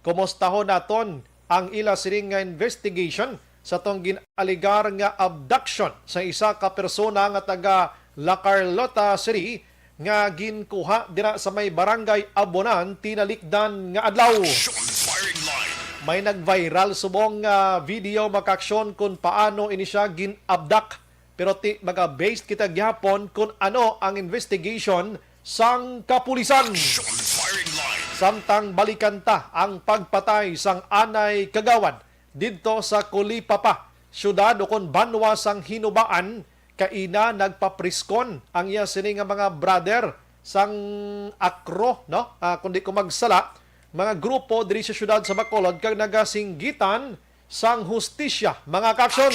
Kumustahon naton ang ila sining nga investigation sa tong ginaligar nga abduction sa isa ka persona nga taga La Carlota City nga ginkuha dira sa may barangay Abonan, Tinalikdan nga adlaw. May nag-viral subong video makaksyon kung paano ini siya gin-abduct. Pero maga-based kita gyapon kung ano ang investigation sang kapulisan. Samtang balikanta ang pagpatay sang Anay Kagawad didto sa Kulipapa, syudad o kon banwa sang Hinubaan, kaina nagpapriskon ang iya sini nga mga brother sang Akro, no? Kundi ko magsala, mga grupo diri sa syudad sa Bacolod kag nagasinggitan sang hustisya, mga kaksyon.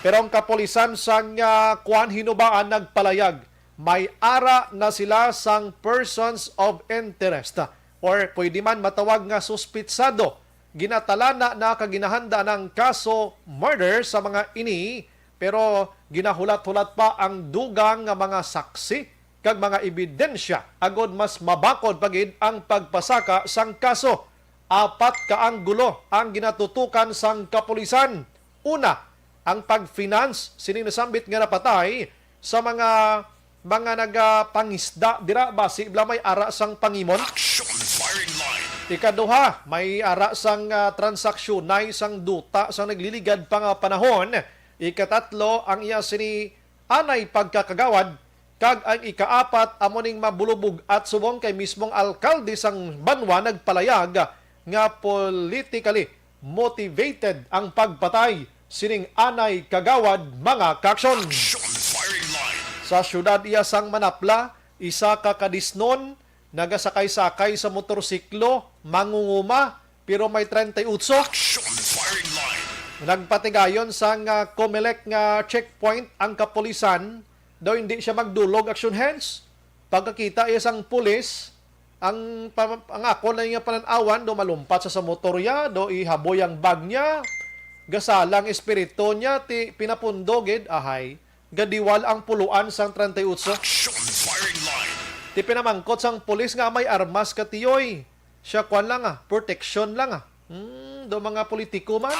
Pero ang kapulisan sang Kuan Hinubaan nagpalayag, may ara na sila sang persons of interest or pwede man matawag nga suspitsado. Ginatalana na kaginahanda ng kaso murder sa mga ini, pero ginahulat-hulat pa ang dugang nga mga saksi kag mga ebidensya agod mas mabakod pagid ang pagpasaka sang kaso. 4 ka anggulo ang ginatutukan sang kapulisan. Una, ang pag-finance sining nasambit nga napatay sa mga nagapangisda dira basi bla may ara sang pangimon. Ikaduha, may ara sang transaksyon na isang duta sang nagliligad pa nga panahon. Ikatatlo, ang iya sini Anay pagkakagawad. Kag ang ikaapat, amoning mabulubog at subong kay mismong alkalde sang banwa nagpalayag nga politically motivated ang pagpatay sining Anay Kagawad, mga kaksyon. Sa syudad iya sang Manapla, isa ka kadisnon, nagasakay-sakay sa motorsiklo, mangunguma, pero may 38. Nagpatigayon sa Comelec nga checkpoint ang kapulisan, daw hindi siya magdulog action hands. Pagkakita iya sang pulis, ang ako na nga pananawan, do malumpat sa motorya, do ihaboy ang bag niya, gasalang espiritu niya, ti pinapundogid, ahay, gadiwal ang puluan sang 38. Ti pinamangkot sang pulis nga may armas katiyoy. Siya kwan lang protection lang do mga politiko man.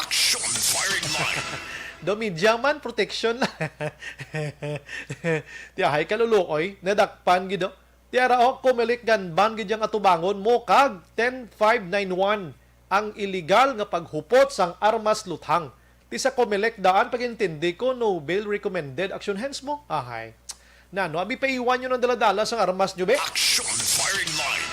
Do media man, protection lang. Ti ahay kalulukoy, nadakpan gido. Ti ara Comelec ganban gid yang atubangon mo kag 10591 ang illegal nga paghupot sang armas luthang. Ti sa Comelec daan pagintindi ko no bail recommended action hands mo. Ahay. Nano, abi pa iwan nyo ng daladala sang armas nyo, be?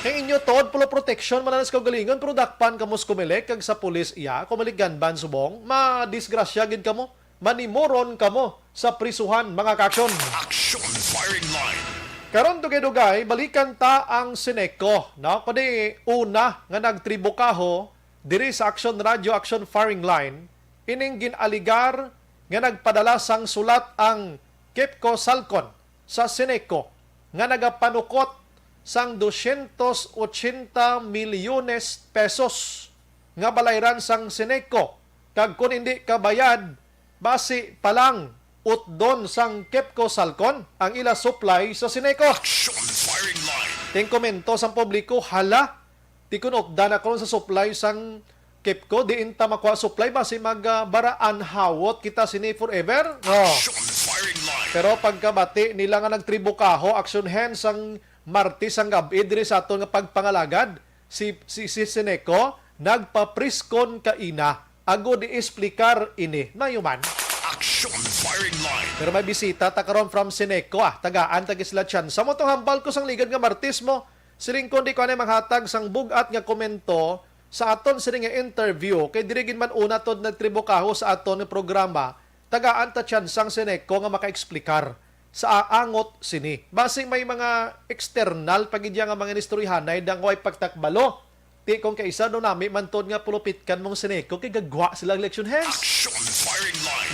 Kaya inyo tod, pulo protection, mananas kaugalingon, pero dakpan kamos Comelec, kag sa pulis iya, Comelec ganban subong, madisgrasya gid kamo, manimoron kamo sa prisuhan, mga kaksyon. Karon dugay-dugay, balikan ta ang Seneco, no? Kundi una nga nagtribukaho, diri sa Action Radio, Action Firing Line, ining ginaligar nga nagpadala sang sulat ang Kepco Salcon sa Seneco nga nagapanukot sang 280 milyones pesos nga balayran sang Seneco. Kag kung hindi kabayad, basi palang utdon sang Kepco Salcon ang ila supply sa Seneco. Ting komento sang publiko, hala, ti kunokdan ako sa supply sang Kepco, di inta makuha supply, basi magbaraan hawot kita sini forever. No. Pero pagkabati nila nga nagtribukaho, action hands ang Martes ang gabi diri sa aton nga pagpangalagad, si Seneco nagpapriskon kaina agud i-explicar ini nayuman. Pero may bisita ta karon from Seneco tagaan tag isla chance mo tong hambal ko sang ligad nga Martes mo siring kundi ko ani maghatag sang bugat nga komento sa aton siring nga interview kay dirigin man una tod nagtribukaho sa aton nga programa. Tagaan ta tsansang Seneco nga maka-explicar sa aangot sini. Basing may mga external pagidya nga mga istoryahanay dang way pagtakbalo. Ti kung kaisa do nami mantod nga pulupit kan mong Seneco kay gagwa sila election hands.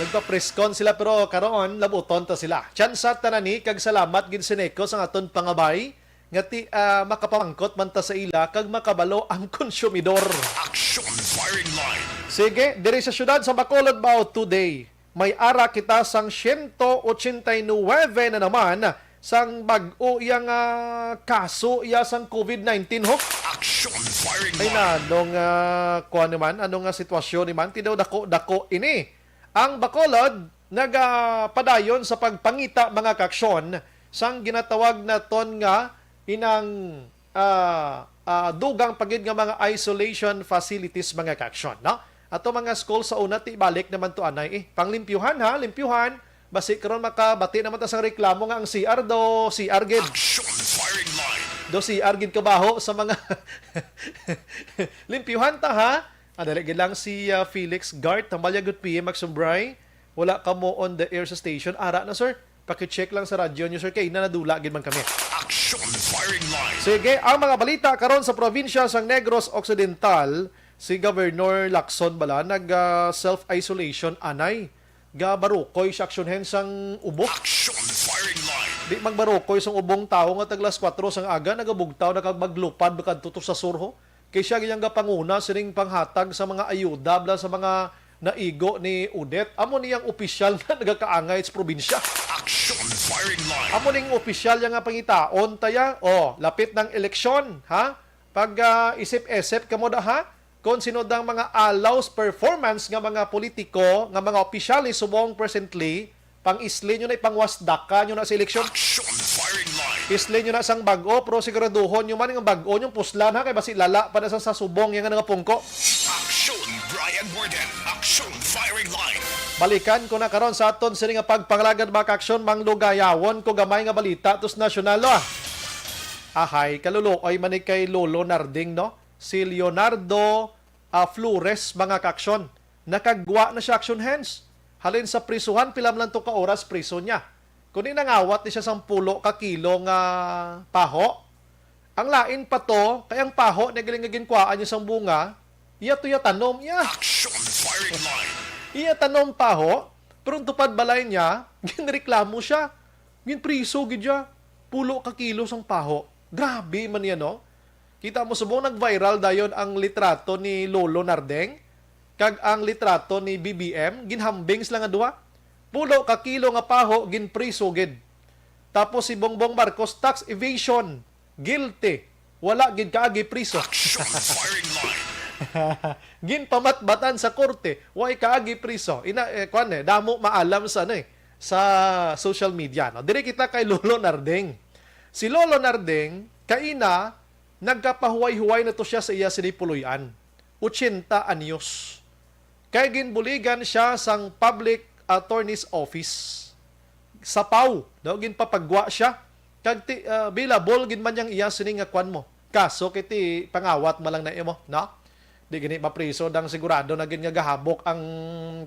Nagpa-presscon sila pero karon labuton ta sila. Tsansa tanani kag salamat gid Seneco sa aton pangabay nga ti makapamangkot man ta sa ila kag makabalo ang konsumidor. Sige, diri sa syudad sa Bacolod Bao today. May ara kita sang 189 na naman sang bag-o iyang kaso iya sang COVID-19 ho. Action firing Ay na, kuha naman, anong sitwasyon naman, tidaw dako ini. Ang Bacolod, nagpadayon sa pagpangita mga kaksyon, sang ginatawag na ton nga, inang dugang pagid nga mga isolation facilities mga kaksyon. No? Ato mga school sa una, balik naman to anay. Panglimpyuhan ha, limpyuhan. Basi karon makabati naman ta sang reklamo nga ang CR do, CR gid. Action firing line. Do CR gid kabaho sa mga limpyuhan ta ha. Adali gid lang si Felix Gart, tambalya good PM magsumbray. Wala ka mo on the air sa station. Ara na sir. Paki-check lang sa radyo niyo sir kay nadula gid man kami. Action firing line. Sige, ang mga balita karon sa probinsya sang Negros Occidental, si Governor Lacson bala nag self-isolation anay. Barukoy sa aksyon sang ubo. Action firing line. Di magbarukoy sang ubong tao nga taglas 4 sang aga nagabugtaw nakaglupad bakad tutok sa surho. Kay siya giyang gapanguna sining panghatag sa mga ayuda bla sa mga naigo ni Udet. Amo niyang opisyal na nagakaangay sa probinsya. Action firing line. Amo ning opisyal nga pangitaon taya. Lapit ng eleksyon, ha? Pag isip-isip kamo da ha? Kung sino dang mga allows performance nga mga politiko, nga mga opisyal subong presently, pang-isli nyo na ipangwasdaka nyo na sa eleksyon. Action firing line. Isli nyo na sang bago, pero siguraduhon nyo man yung bago nyo puslan ha, kay basi lala pa na sa subong yung nga pungko. Action Brian Warden. Action firing line. Balikan ko na karon sa aton sini nga pagpanglagad mga aksyon manglugayawon ko gamay nga balita tus nasyonal ahay kaluluoy manig kay Lolo Narding no. Si Leonardo Flores mga kaksyon. Nakagwa na siya action hands. Halin sa prisuhan, pilam lang to ka oras priso niya. Kung inangawat ni siya 10 ka kilo nga paho, ang lain pa to, kayang paho na galing kwaan niya sang bunga, iya to tanom iya. Action firing line. Iya tanom paho, pero tupad balay niya, ginreklamo siya. Ginpriso gidya, 10 ka kilo sang paho. Grabe man yan no. Kita mo subong nag-viral dayon ang litrato ni Lolo Nardeng kag ang litrato ni BBM ginhambing sila nga duha. 10 ka kilo nga paho ginpriso gid. Tapos si Bongbong Marcos tax evasion, guilty. Wala gid kaagi priso. Action firing line. Ginpamatbatan sa korte, way kaagi priso. Damo maalam sa sa social media no. Dire kita kay Lolo Nardeng. Si Lolo Nardeng kaina nagkapahuway-huway na to siya sa iya sinipuluyan. 80 anyos. Kaya ginbuligan siya sang Public Attorney's Office. Sa PAW. Ginpapagwa siya. Kag bilabol gin man yang iya sining nga kwan mo. Kaso kiti pangawat malang na imo. No? Di gini mapriso dang sigurado na gin nga gahabok ang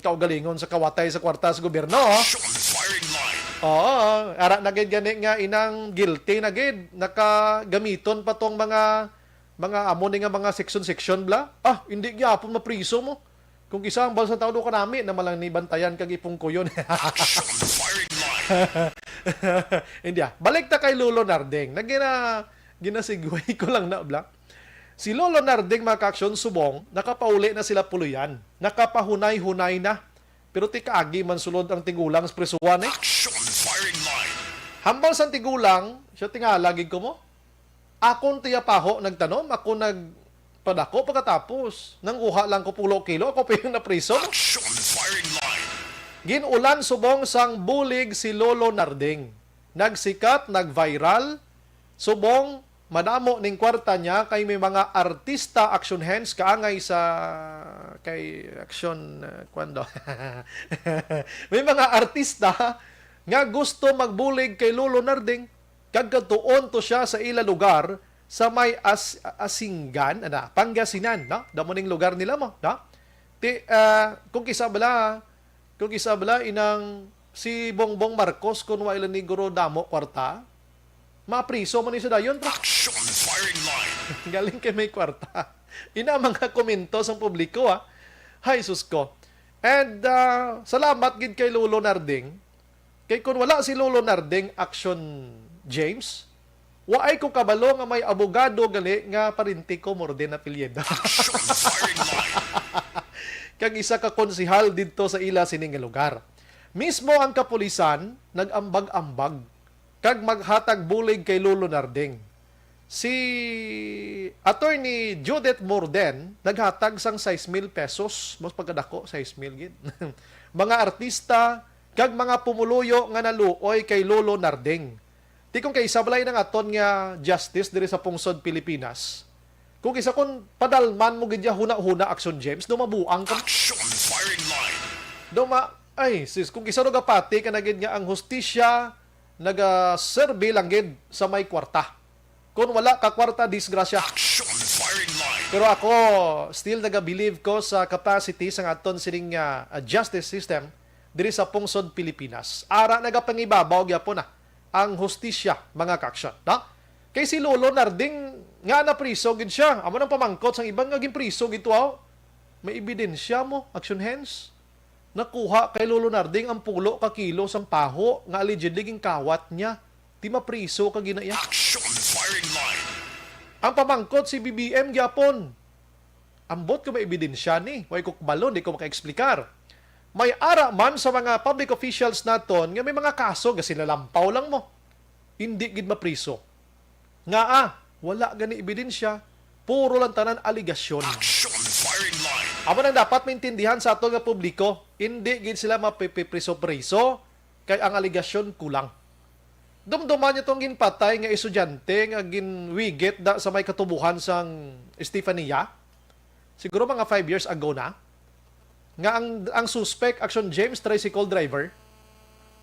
kaugalingon sa kawatay sa kwarta sa gobyerno. Action firing line. Oo, ara na gid gani nga inang guilty na gid nakagamiton pa tong mga amo ni nga mga section bla. Hindi gyapon mapriso mo. Kung isa ang balsa tao do kanami na malang ni bantayan kag ipong kuyon. Action firing line. Hindi balik ta kay Lolo Nardeng. Ginasigway ko lang na bla. Si Lolo Nardeng mga kaksyon subong, nakapauli na sila puluyan. Nakapahunay-hunay na. Pero ti kaagi man sulod ang tigulang sa prisuan Action firing line. Hambal sa tigulang, siya tingalagig ko mo. Akong tiya paho nagtanom, ako nagpadako pagkatapos. Nang uha lang ko 10 kilo, ako pa yung napriso. Action firing line. Ginulan subong sang bulig si Lolo Nardeng. Nagsikat, nagviral, subong madamo ning kwarta niya kay may mga artista action hands kaangay sa kay action kwando. May mga artista nga gusto magbulig kay Lolo Nardeng kag katuon to siya sa ila lugar sa may Asinggan Pangasinan no damo ning lugar nila mo no kung kisa bala inang si Bongbong Marcos kun wa ila ni Guro damo kwarta mapriso man ni sa dayon. Action firing line. Galing kay may kwarta. Ina mga komento sa publiko Hay sus ko. And salamat gid kay Lolo Nardeng. Kay kun wala si Lolo Nardeng action James, waay ko kabalo nga may abogado gali nga parinti ko morde na apelyido. Action firing line. Kag isa ka konsihal didto sa ila sining lugar. Mismo ang kapulisan nag-ambag-ambag kag maghatag bulig kay Lolo Nardeng. si Attorney Judith Morden naghatag sang 6,000 pesos, mas pagkadako 6,000 gid. Mga artista kag mga pumuluyo nga naluoy kay Lolo Narding. Di kung kay sablay ng aton nga justice diri sa pungsod Pilipinas. Kung isa kon padalman mo gid ya huna-huna Action James, dumabuang ka. Action firing line. Ay sis, kung isa no gapati ka na gid nga ang hustisya naga-survey lang gid sa may kwarta. Kung wala ka kwarta, disgrasya. Action firing line. Pero ako, still naga-believe ko sa capacity sa aton sining justice system diri sa pungsod Pilipinas. Ara nagapangibabaw gyapon na ang hustisya, mga kaksyon. No? Kay si Lolo Narding nga na priso gid siya. Amo nang pamangkot sang ibang nga priso gito aw. May ebidensya mo, action hands. Nakuha kay Lolo Narding ang pulo ka kilo sang paho nga allegedly ging kawat niya. Di mapriso ka ginaya. Action firing line. Ang pamangkot si BBM gyapon. Ambot ko may ebidensya ni. Way ko balon, di ko maka-eksplikar. May ara man sa mga public officials naton nga may mga kaso nga sinalampaw lang mo. Hindi gid mapriso. Nga wala gani ebidensya, puro lang tanan aligasyon. Action firing line. Amo nang dapat maintindihan sa ato nga publiko, hindi gid sila mapipriso-priso kay ang aligasyon kulang. Dumduman niyo tong ginpatay nga estudyante nga ginwigit da sa may katubuhan sang Estefania. Siguro mga 5 years ago na. Nga ang suspect, Action James, tricycle driver,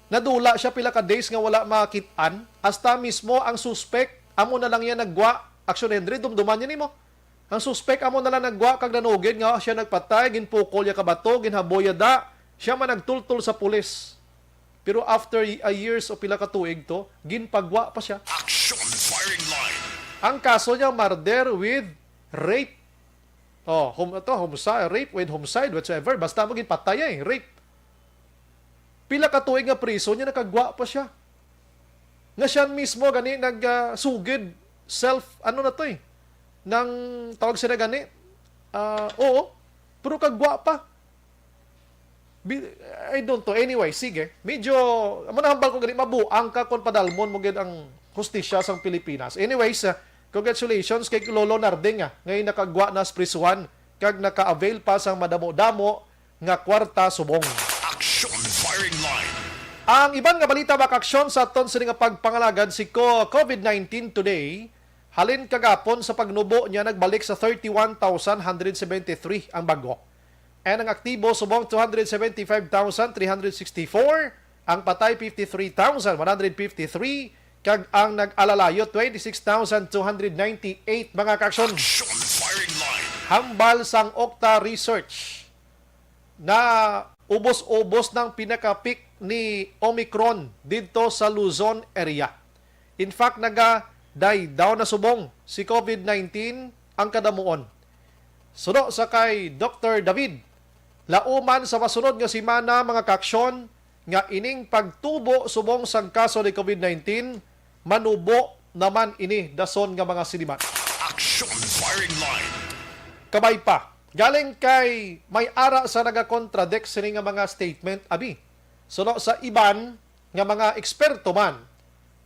nadula siya pila ka days nga wala makitaan. Hasta mismo ang suspect, amo na lang yan nagwa. Action Henry, dumduman niya nimo. Ang suspect, amo na lang nagwa kag nanugid nga siya nagpatay, ginpukol ya kabato, ginhaboya da. Siya man nagtultol sa pulis. Pero after a years o pila ka tuig to, ginpagwa pa siya. Action firing line. Ang kaso niya, murder with rape. Homicide, rape with homicide, whatsoever. Basta mo ginpatay rape. Pila ka tuig nga priso niya, nakagwa pa siya. Nga siya mismo, gani, nagsugid nang tawag sila gani. Pero kagwa pa. I don't know. Anyway, sige. Medyo, manahambal ko gani, mabuang ka kung padalmon mo gid ang hustisya sa Pilipinas. Anyways, congratulations kay Lolo Narding ngayon nakagwa na sa prisuhan kag naka-avail pa sang madamo-damo nga kwarta subong. Action firing line. Ang ibang nga balita bakaksyon sa aton sa nga pagpangalagad si COVID-19 today, halin kagapon sa pagnubo niya nagbalik sa 31,173 ang bago. And ang aktibo subong 275,364, ang patay 53,153, kag ang nag-alalayo 26,298 mga kaksyon. Action firing line. Hambal sang Okta Research na ubos-ubos ng pinaka-peak ni Omicron dito sa Luzon area. In fact, naga-die down na subong si COVID-19 ang kadamuon. Suno sa kay Dr. David, lauman sa masunod nga simana mga kaksyon nga ining pagtubo subong sang kaso ni COVID-19, manubo naman ini dason nga mga siniman. Action firing line. Kabay pa, galing kay may ara sa nagakontradict sini nga mga statement, abi. Suno sa iban nga mga eksperto man,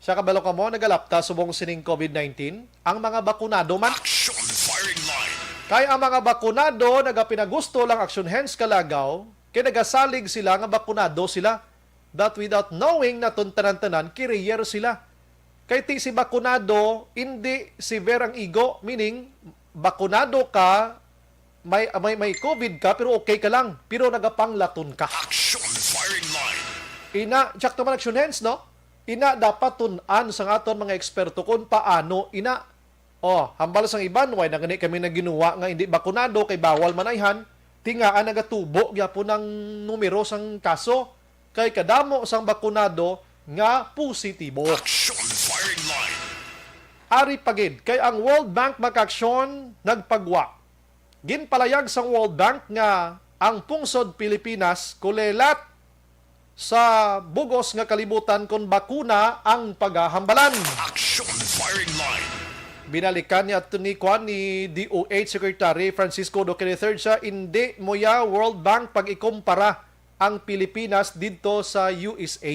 siya kabalo ka mo, nagalapta subong sining COVID-19, ang mga bakunado man. Action firing line. Kaya ang mga bakunado, nagapinagusto lang action hands kalagaw, kaya nagasalig sila nga bakunado sila, that without knowing na tanan-tanan, kiriyer sila. Kaya ti si bakunado, hindi severe ang ego, meaning, bakunado ka, may COVID ka, pero okay ka lang, pero nagapanglaton ka. Action firing line. Jack naman action hands, no? Ina dapat tunan sa aton mga eksperto kung paano hambal sang iban, why na gani kami na ginawa nga hindi bakunado kay bawal manayhan, tingaan nagatubo gyapon ng numero sang kaso kay kadamo sang bakunado nga positibo. Action firing line. Ari pagid kay ang World Bank makaksyon nagpagwa. Ginpalayag sang World Bank nga ang pungsod Pilipinas kulelat sa bugos nga kalibutan kung bakuna ang paghahambalan. Action firing line. Binalikan niya ito ni DOH Secretary Francisco Duque III sa hindi mo ya World Bank pag ikumpara ang Pilipinas dito sa USA.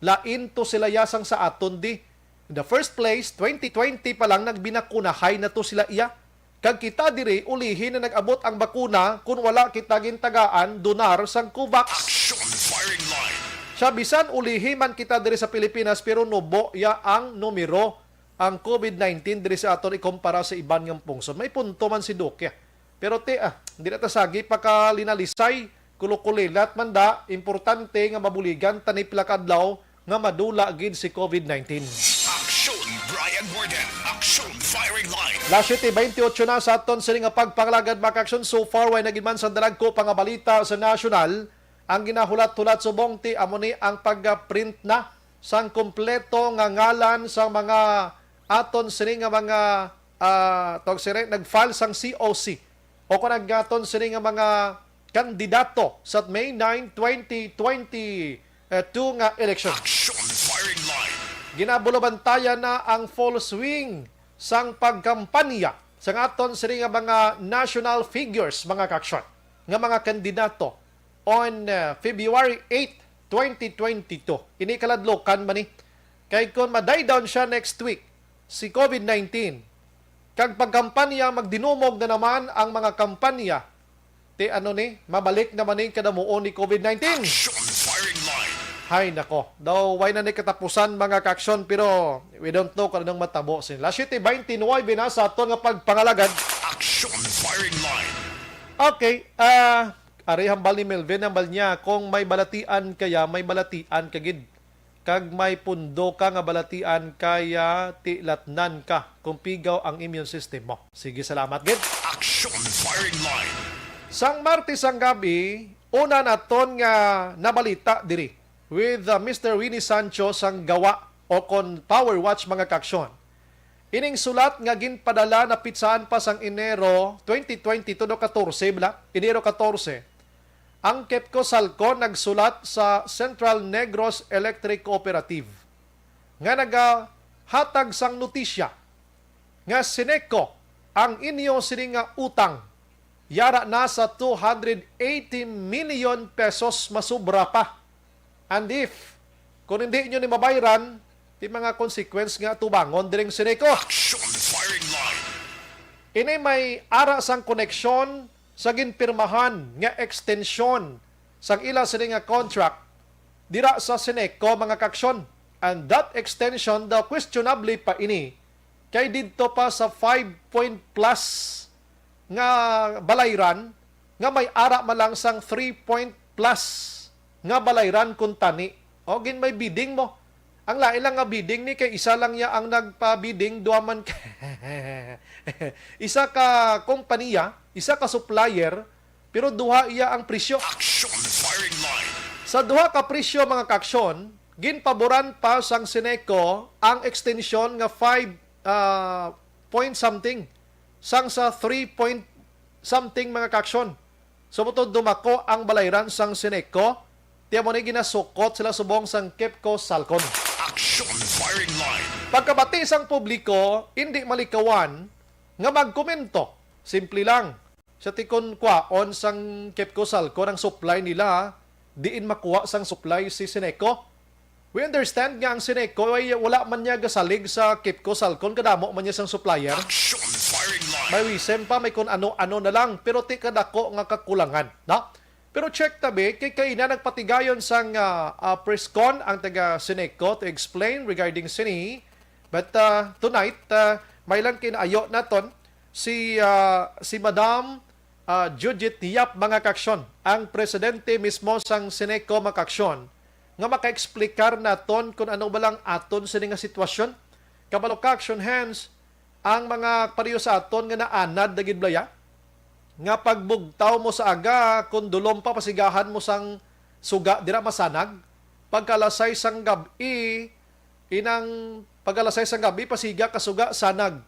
Lain to sila yasang sa aton di. In the first place, 2020 pa lang nagbinakunahay na to sila iya. Kag kita diri ulihin na nag-abot ang bakuna kung wala kita gintagaan donar sang COVAX. Action firing line. Sa bisan ulihi man kita diri sa Pilipinas pero nubo ya ang numero ang COVID-19 diri sa aton ikumpara sa iban nga pungsod. May punto man si Duque. Pero hindi na tasagi pakalinalisay kulukulilat man da importante nga mabuligan tanip lakadlaw nga madula gid si COVID-19. Action Brian Warden. Action firing line. Last 28 na sa aton sila nga pagpangalagad maka-action so far way naging man sa dalag ko pangabalita sa national ang ginahulat-hulat subong ti amo ni ang pag-print na sang kompleto nga ngalan sa mga aton sini nga mga nag-file sang COC o kung naggaton sini nga mga kandidato sa May 9, 2022 nga election. Action firing line. Ginabulabantayan na ang full swing sang pagkampanya sa aton sini nga mga national figures mga kaksyon nga mga kandidato on February 8, 2022. Ini kaladlokan man ni. Kay kung ma-die down siya next week, si COVID-19, kag pagkampanya magdinumog na naman ang mga kampanya, mabalik naman ni kadamuon ni COVID-19. Action firing line. Hay nako, daw why na ni katapusan mga kaksyon pero we don't know kung anong matabo sila. 7:29 na sa aton nga pagpangalagad. Action firing line. Okay, ari hambal ni Melvin hambal niya kung may balatian kaya may balatian kagid. Kag may pundo ka nga balatian kaya tilatnan ka kung pigaw ang immune system mo. Sige, salamat gid. Action firing line. Sang Martes ang gabi, una naton nga nabalita diri with Mr. Winnie Sancho sang gawa o kon Power Watch mga kaksyon. Ining sulat nga ginpadala na pitsaan pa sang Enero 2022 do 14 bla, Enero 14. Ang Kepco Salco nagsulat sa Central Negros Electric Cooperative nga nagahatag sang notisya nga Sineco ang inyo sini nga utang yara na sa 280 million pesos masubra pa. And if kung hindi nyo ni mabayran, di mga consequence nga tubangon diring Sineco. Action firing line. Ini may ara sang koneksyon sa ginpirmahan nga extension sang ila sini nga contract dira sa Sineco mga kaksyon. And that extension daw questionably pa ini kay didto pa sa 5 point plus nga balayran nga may ara malang sang 3 point plus nga balayran kun tani. O gin may bidding mo. Ang lain lang nga bidding ni kay isa lang ya ang nagpa-bidding duaman ka. Isa ka kompanya, isa ka supplier, pero duha iya ang presyo. Action firing line. Sa duha ka presyo mga kaksyon, ginpaboran pa sang Sineco ang extension nga 5 point something sang sa 3 point something mga kaksyon. So butod dumako ang balayran sang Sineco, tiya mo na ginasukot sila subong sang Kepco Salcon. Action firing line. Pagkabati sang publiko, hindi malikawan nga magkomento. Simple lang. Sa tikon kwaon sang Kepco Salcon ang supply nila, diin makuha sang supply si Sineco. We understand nga ang Sineco ay wala man niya gasalig sa Kepco Salcon, kadamo man niya sang supplier. Action firing line. May wisem pa, may kung ano-ano na lang, pero ti kadako nga kakulangan. No? Pero check tabi, kay kaina nagpatigayon sang press con ang taga Sineco to explain regarding sini. But tonight, may lang kinaayo naton si Madam Judith Yap mga kaksyon, ang presidente mismo sang Sineco mga kaksyon, nga maka-explikar naton kung ano ba lang aton sini nga sitwasyon. Kabalo kaksyon hands, ang mga pariyo sa aton nga naanad dagid blaya, nga pagbugtaw mo sa aga, kung dulom pa pasigahan mo sang suga, dira masanag. Pagkalasay sang gabi, pagkalasay sang gabi, pasiga kasuga, sanag.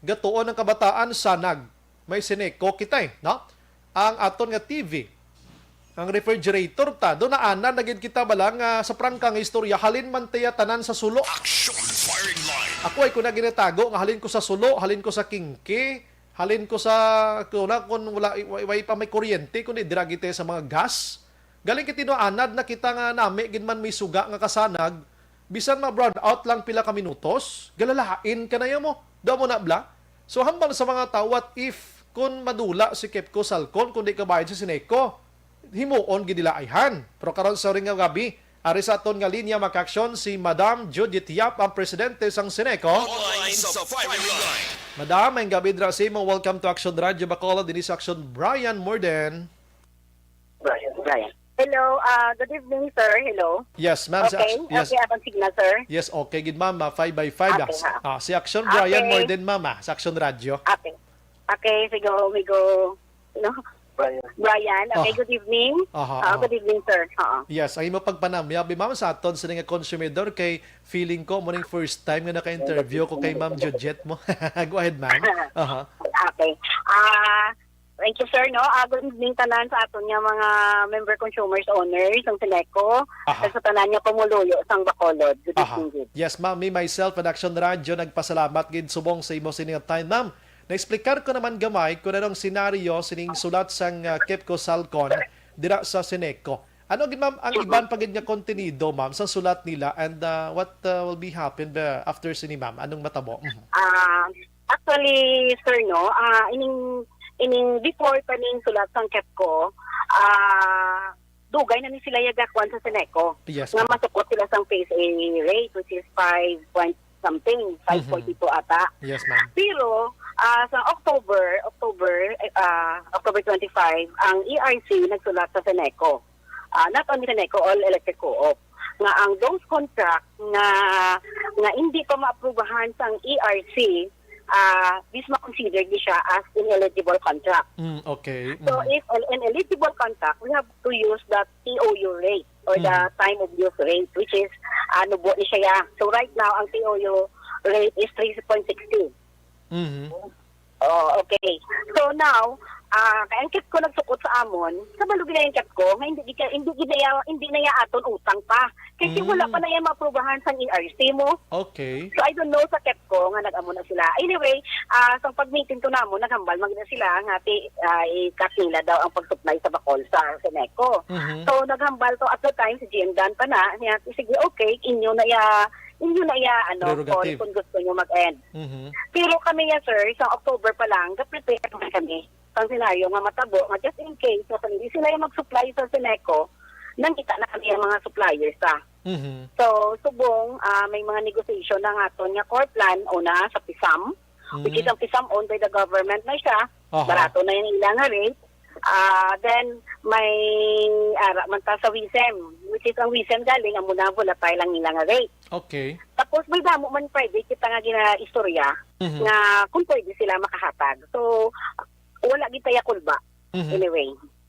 Gatuon ng kabataan, sanag. May Sineco kita no? Ang aton nga TV, ang refrigerator ta, doon na ana, naging kita balang sa prangkang istorya, halin man tiya tanan sa sulo. Action firing line. Ako ay kuna ginatago, nga halin ko sa sulo, halin ko sa kingki, halin ko sa kung wala way pa may kuryente kundi diragite sa mga gas. Galing kiti no anad na kita nga nami gid man may suga nga kasanag bisan ma-brown out lang pila ka minutos, galalahain ka na mo. Daw mo na bla. So hambal sa mga tao, what if kung madula si Kepco Salcon, kung di ka bayad si Sineco, himuon gidilaihan. Pero karon sa ring nga gabi, ari sa aton nga linya makaksyon si Madam Judith Yap, ang presidente sang Sineco. Online sa firing line. Madam, ang gabi dra sa imo. Welcome to Action Radio Bacolod. Din sa Action Brian Morden. Brian. Hello, good evening, sir. Hello. Yes, ma'am. Okay, Yes. okay, atong signal, sir. Yes, okay, good ma'am. 5 by 5. Okay, ha. Si Action Brian Okay. Morden, mama. Sa Action Radio. Okay. Okay, sige, we go. No? Brian. Okay, good evening. Aha. Good evening, sir. Yes, ay mo pagpanamyabi ma'am sa aton sa nga consumidor kay feeling ko mo ning first time nga naka-interview ko kay Ma'am Judget mo. Go ahead, ma'am. Aha. Okay. Thank you, sir. No? Good evening tanan sa aton nga mga member consumers owners ng Sineco. Aha. Sa tanan nga pumuluyo sang Bacolod. Good Aha. evening. Gid. Yes, ma'am. Me, myself, and Action Radio, nagpasalamat gid subong sa imo sining time, ma'am. Na-explicar ko naman gamay kung anong senaryo sining sulat sang Kepco Salcon dira sa Sineco. Ano gid ma'am ang iban pagid nga kontenido, ma'am, sa sulat nila and what will be happen after sini, ma'am? Anong matabo? Actually, sir, no, ining before pa ning sulat sang Kepco, dugay na ni sila yagakwan sa Sineco. Yes, Nga ma'am. masukot sila sang phase A rate, which is 5 point something, 5.42 ata. Yes, ma'am. Pero, sa October 25, ang ERC nagsulat sa Sineco. Not only Sineco, all electric co-op. Nga ang those contract nga hindi pa maaprubahan sang ERC, this ma-consider di siya as ineligible contract. Okay. So if an ineligible contract, we have to use the TOU rate or the time of use rate, which is nubo ni siya. So right now, ang TOU rate is 3.60. Mhm. Oh, okay. So now, kaya ang Kepco nagsukot sa amon, sa balugi na yung Kepco, nga hindi na ya aton utang pa. Kasi wala pa na yan maaprubahan sa ERC mo. Okay. So I don't know sa Kepco nga nag-amo na sila. Anyway, sa pag-meeting to namo, naghambal magna sila nga i-cut nila daw ang pag-supply sa Bacol sa Sineco. Mhm. So naghambal to at the time si GM Dan pa na, niya sige okay, inyo na ya Prerogative. kung gusto nyo mag-end. Mhm. Pero kami ya sir, sa October pa lang, prepare naman kami sa senaryo nga matabo, nga just in case na hindi sila yung mag-supply sa Sineco, nangita na kami ang mga suppliers ta. Mhm. So, subong, may mga negotiation na nga to nga core plan una sa PISAM, which is ang PISAM owned by the government na siya, Aha. barato na yung ilang rate. Then, may manta sa WISEM, which is ang WISEM galing, ang muna volatile ang ilang rate. Okay. Tapos may damo man pwede kita nga gina-istorya Mhm. nga kung pwede sila makahatag. So, wala gitaya kulba. Mhm. Anyway.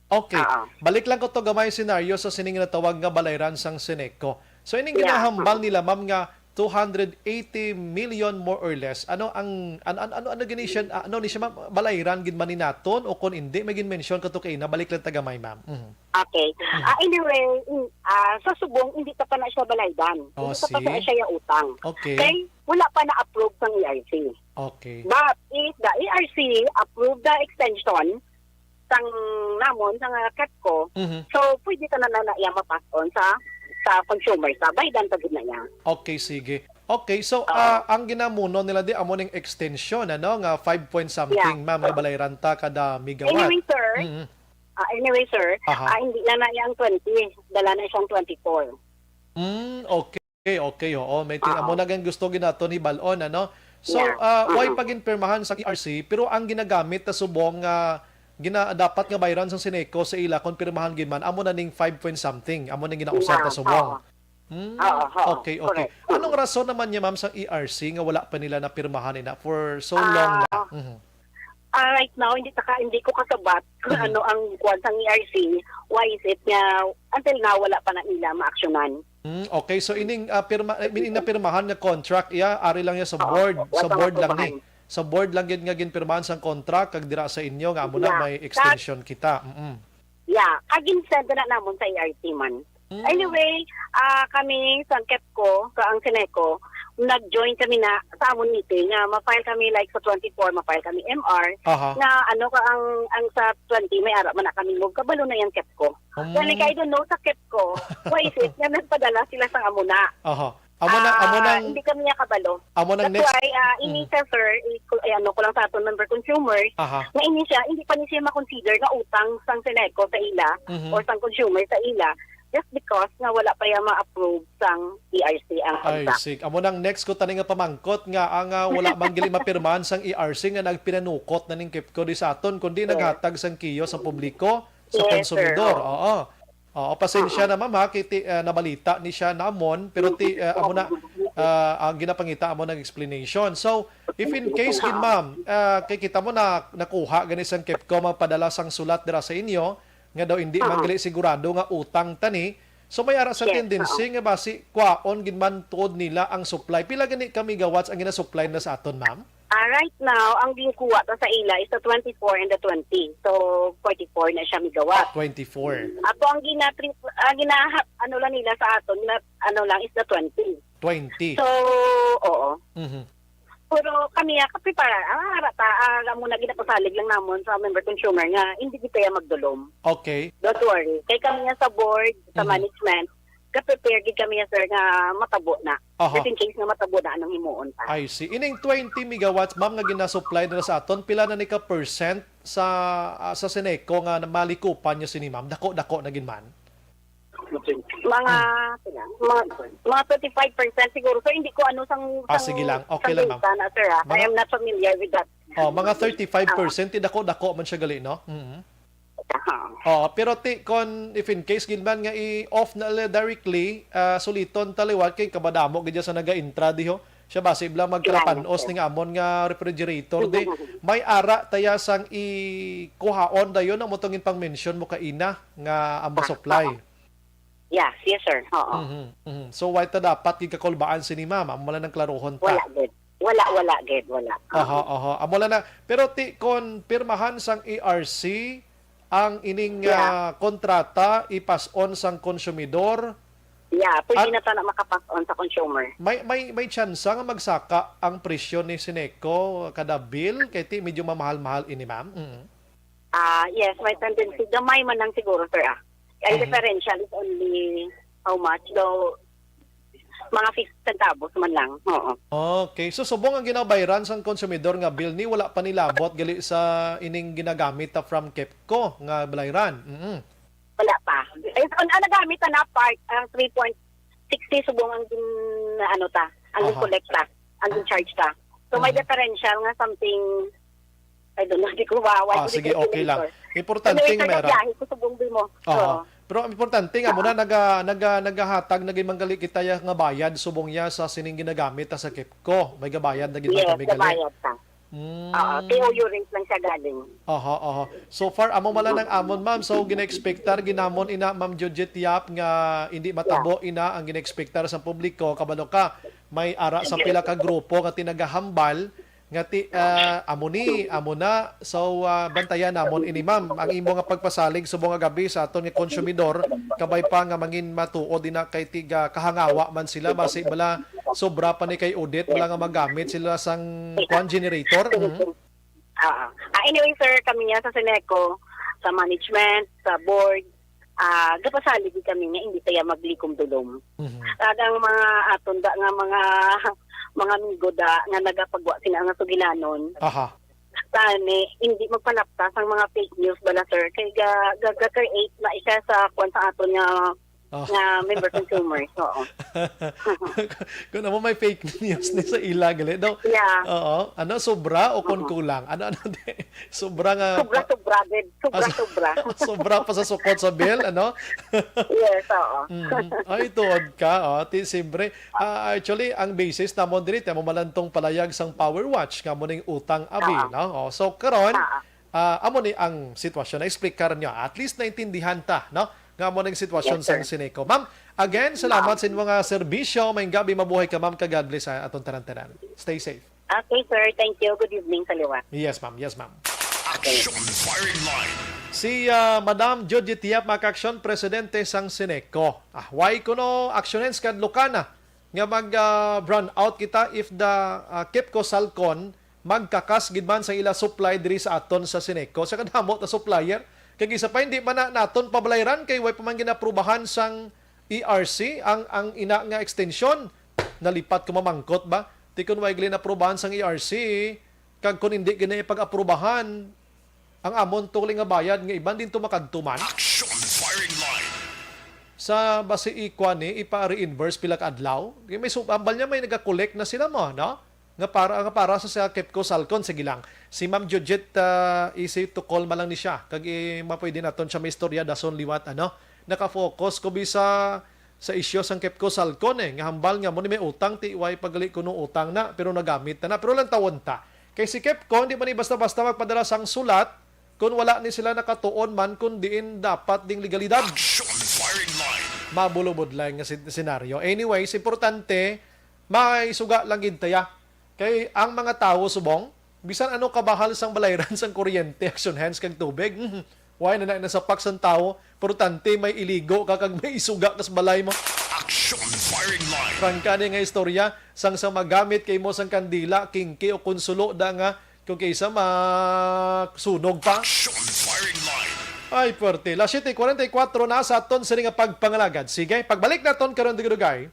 Okay. Oo. Balik lang ko to gamay senaryo sa sining na tawag nga balayran sang Sineco. So ining Yeah. ginahambal nila, ma'am, nga 280 million more or less. Ano gini siya, ano ni siya, ma'am, balayran gid man ni naton o kun hindi may gin-mention kato kay na balik lang tagamay, ma'am. Mhm. Okay. Anyway, sa subong, hindi pa na siya balaydan. Oh, Hindi pa see? na siya yung utang. Okay. Okay? Wala pa na-approve ng ERC. Okay. But if the ERC approve the extension sang namon, sang Kepco, Mhm. so pwede ka na iya mapass on sa consumer, sa baydan tagid na niya. Okay, sige. Okay, so ang ginamuno nila di amo ning extension ano nga 5 point something, ma'am, nga balayran ta kada megawatt. Anyway, sir, Mhm. Aha. Hindi na yang 20, dala na siyang 24. Okay, okay, oo. May amo na gan gusto ginato ni Balon, ano? So, Yeah. why paginpirmahan sa ERC, pero ang ginagamit na subong dapat nga bayran sa Sineco sa ila kung pirmahan gid man amo na ning 5 point something, amo ning ginausap na subong. Okay, okay. Correct. Anong rason naman niya, ma'am, sa ERC nga wala pa nila na pirmahan ina for so long na? Mhm. Right now, hindi ko kasabat kung ano ang kuwan sang ERC. Why is it nga until now wala pa na nila maaksyonan. Okay, so ining pirmahan nga contract ari lang niya sa board, sa board lang ni. Sa board lang gid nga ginpirmahan sang contract kag dira sa inyo nga amo na may extension kita. Yeah, agin send na namon sa ERC man. Anyway, kami sa Kepco, sa ang Sineco, nag-join kami na sa amon meeting nga ma-file kami like sa 24, ma-file kami MR Aha. na ano ka ang sa 20 may ara man na kami move kabalo na yang Kepco. Kaya I don't know sa Kepco, why is it nga nagpadala sila sa amuna. Aha. amo nang Hindi kami niya kabalo. amo nang That's next. why, ini siya, sir, ano ko lang sa aton member consumers, Aha. na ini siya, hindi pa niya siya makonsider na utang sang Seneco sa ila Mhm. or sang consumer sa ila just because nga wala pa yung ma-approve sang ERC ang Ay, contract. sig. Amo nang next ko tani nga pamangkot nga ang wala bang gili mapirmahan sang ERC nga nagpinanukot na ning KEPCO di sa aton kundi naghatag sang kiyo sa publiko sa Yes, konsumidor. sir. Oo. Oo, pasensya na ma'am ha, kiti nabalita ni siya namon pero amo na ang ginapangita mo ng explanation. So, if in case gid ma'am, kay kita mo na nakuha gani sang KEPCO magpadala sang sulat dira sa inyo nga daw hindi man gali sigurado nga utang tani. So may ara sa Yes, tendency nga basi kwaon gid man tuod nila ang supply. Pila gani kami gawats ang gina-supply na sa aton ma'am? Right now, ang ginkuha ta sa ila is the 24 and the 20. So, 44 na siya megawatt. 24. Ako ang ano lang nila sa aton, ano lang is the 20. 20. So, oo. Mhm. Pero kami prepare alam mo na ginapasalig lang namon sa member consumer nga hindi kita magdulom. Okay. Don't worry. Kay kami sa board, sa management, ka-prepare gid kami sir nga matabo na. Aha. Just in case nga matabo na anong himuon pa. I see. Ining 20 megawatts ma'am nga gina-supply nila sa aton pila na ni ka percent sa Seneco nga malikupan niyo sini ma'am? Dako na gid man. Mga 35% siguro. So hindi ko ano sang Sige lang. Okay lang, ma'am. data na, sir. I am not familiar with that. Oh, mga 35% dako man siya gali, no? Mhm. Aha. Oh, pero if in case gilman nga i-off na directly, suliton taliwat kay kabadamo gid sa naga-intra diho. Siya base ibla magkarapanos ning amon nga refrigerator di may ara taya sang i-kuhaon dayon ang motongin pang mention mo kaina nga amo supply. Yes, sir. Oo. Mhm. Mhm. So why ta dapat gid kakulbaan sini ma'am? Amo lang ng klarohon ta. Wala gid. Wala gid, wala. Aha. Amo lang na. Pero kon pirmahan sang ERC ang ining kontrata ipas on sang konsumidor. Yeah, pwede na ta na makapass on sa consumer. May chance nga magsaka ang presyo ni Seneco kada bill kay ti medyo mamahal-mahal ini ma'am. Mhm. Yes, may tendency. Gamay man lang siguro, sir. Ang differential is only how much? Though, mga 50 centavos man lang. Oo. Okay, so subong ang ginabayran sang konsumidor nga bill ni wala pa nilabot gali sa ining ginagamit ta from KEPCO nga balayran. Mhm. Wala pa. Ang nagamit na part, ang 3.60 subong ang ang collect ta, ang charge ta. So may differential nga something, I don't know, di ko bawa. Sige, okay lang. Importante nga meron. Biyahe ko subong din mo. Oo. Pero ang importante nga muna nagahatag naging manggali kita ya nga bayad subong ya sa sining ginagamit ta sa KEPCO. May gabayad na gid Yes, kami gali. bayad ta. TOU rate lang siya galing. Aha. So far amo mala ng amon ma'am. So gina-expectar ginamon ina Ma'am Judith Yap nga hindi matabo ina ang gina-expectar sa publiko kabalo ka may ara sa pila ka grupo nga tinagahambal nga amo na so bantayan namon ini ma'am ang imo nga pagpasalig subong nga gabi sa aton nga konsumidor kabay pa nga mangin matuod ina kay tiga kahangawa man sila base bala sobra pa ni kay audit wala nga magamit sila sang generator. Anyway sir, kami nga sa Seneco, sa management, sa board, gapasalig kami nga hindi tayo maglikom dulom. Ang mga atunda nga mga migoda nga nagapagwa sina nga sugilanon. Aha. Tani hindi magpanaptas ang mga fake news bala sir kay ga-create na isa sa kwan sa aton nga member consumers. Oo. Kung ano may fake news ni sa ila gali daw. Yeah. Oo. Ano sobra o kon kulang? Ano di? Sobra nga Sobra gid. Sobra. sobra pa sa sukot sa bill, ano? Yes, oo. Ay, tuod ka. Ti simbre. Actually, ang basis namon diri mo malantong palayag sang Power Watch nga mo ning utang abi, no? So karon, amo ni ang sitwasyon na explicar niyo. At least naintindihan ta, no? Nga mo ning sitwasyon sang Seneco. Ma'am, again, salamat sa mga serbisyo. May gabi mabuhay ka, ma'am. God bless sa atong tanan-tanan. Stay safe. Okay, sir. Thank you. Good evening sa liwat. Yes, ma'am. Yes, ma'am. Action firing line. Si Madam Judith Yap, makaksyon, presidente sang Seneco. Why kuno aksyones kadlo kana nga mag-brown out kita if the KEPCO Salcon magkakas gid man sa ila supply diri sa aton sa Seneco sa kadamo ta supplier kay isa pa hindi man naton pabalayran kay way pa man ginaprubahan sang ERC ang ina nga extension nalipat ko mamangkot ba? Ti kun way gili aprobahan sang ERC, kag kun hindi gini pag-aprobahan ang amon tuling nga bayad nga iban din tumakadtuman Action firing line. sa base ikwan ni ipa-reimburse pila ka adlaw. May subambal niya may naga-collect na sila mo, no? Nga para sa Kepco Salcon sige lang. Si Ma'am Judget easy to call malang ni siya. Kag mapwede naton siya may istorya dason liwat ano. Naka-focus ko bisa sa isyo sang Kepco Salcon nga hambal nga mo ni may utang ti way pagali kuno utang na pero nagamit na pero lang tawon ta. Kay si Kepco hindi man ni basta-basta magpadala sang sulat kung wala ni sila nakatuon man kung diin dapat ding legalidad. Action firing line. Mabulubod lang nga senaryo. Anyways, importante, may suga lang gintaya. Kay ang mga tao subong, bisan ano kabahal sang balayran sang kuryente, action hands kag tubig. Why na nasapak sang tao, importante may iligo kakag may isuga kas balay mo. Action firing line. Prangka nga istorya, sang magamit kay mo sang kandila, kingki o konsulo da nga, kung kaysa masunog pa. Action firing line. Ay, puwerte. La 7:44 na sa aton sa nga pagpangalagad. Sige, pagbalik naton karon digudugay,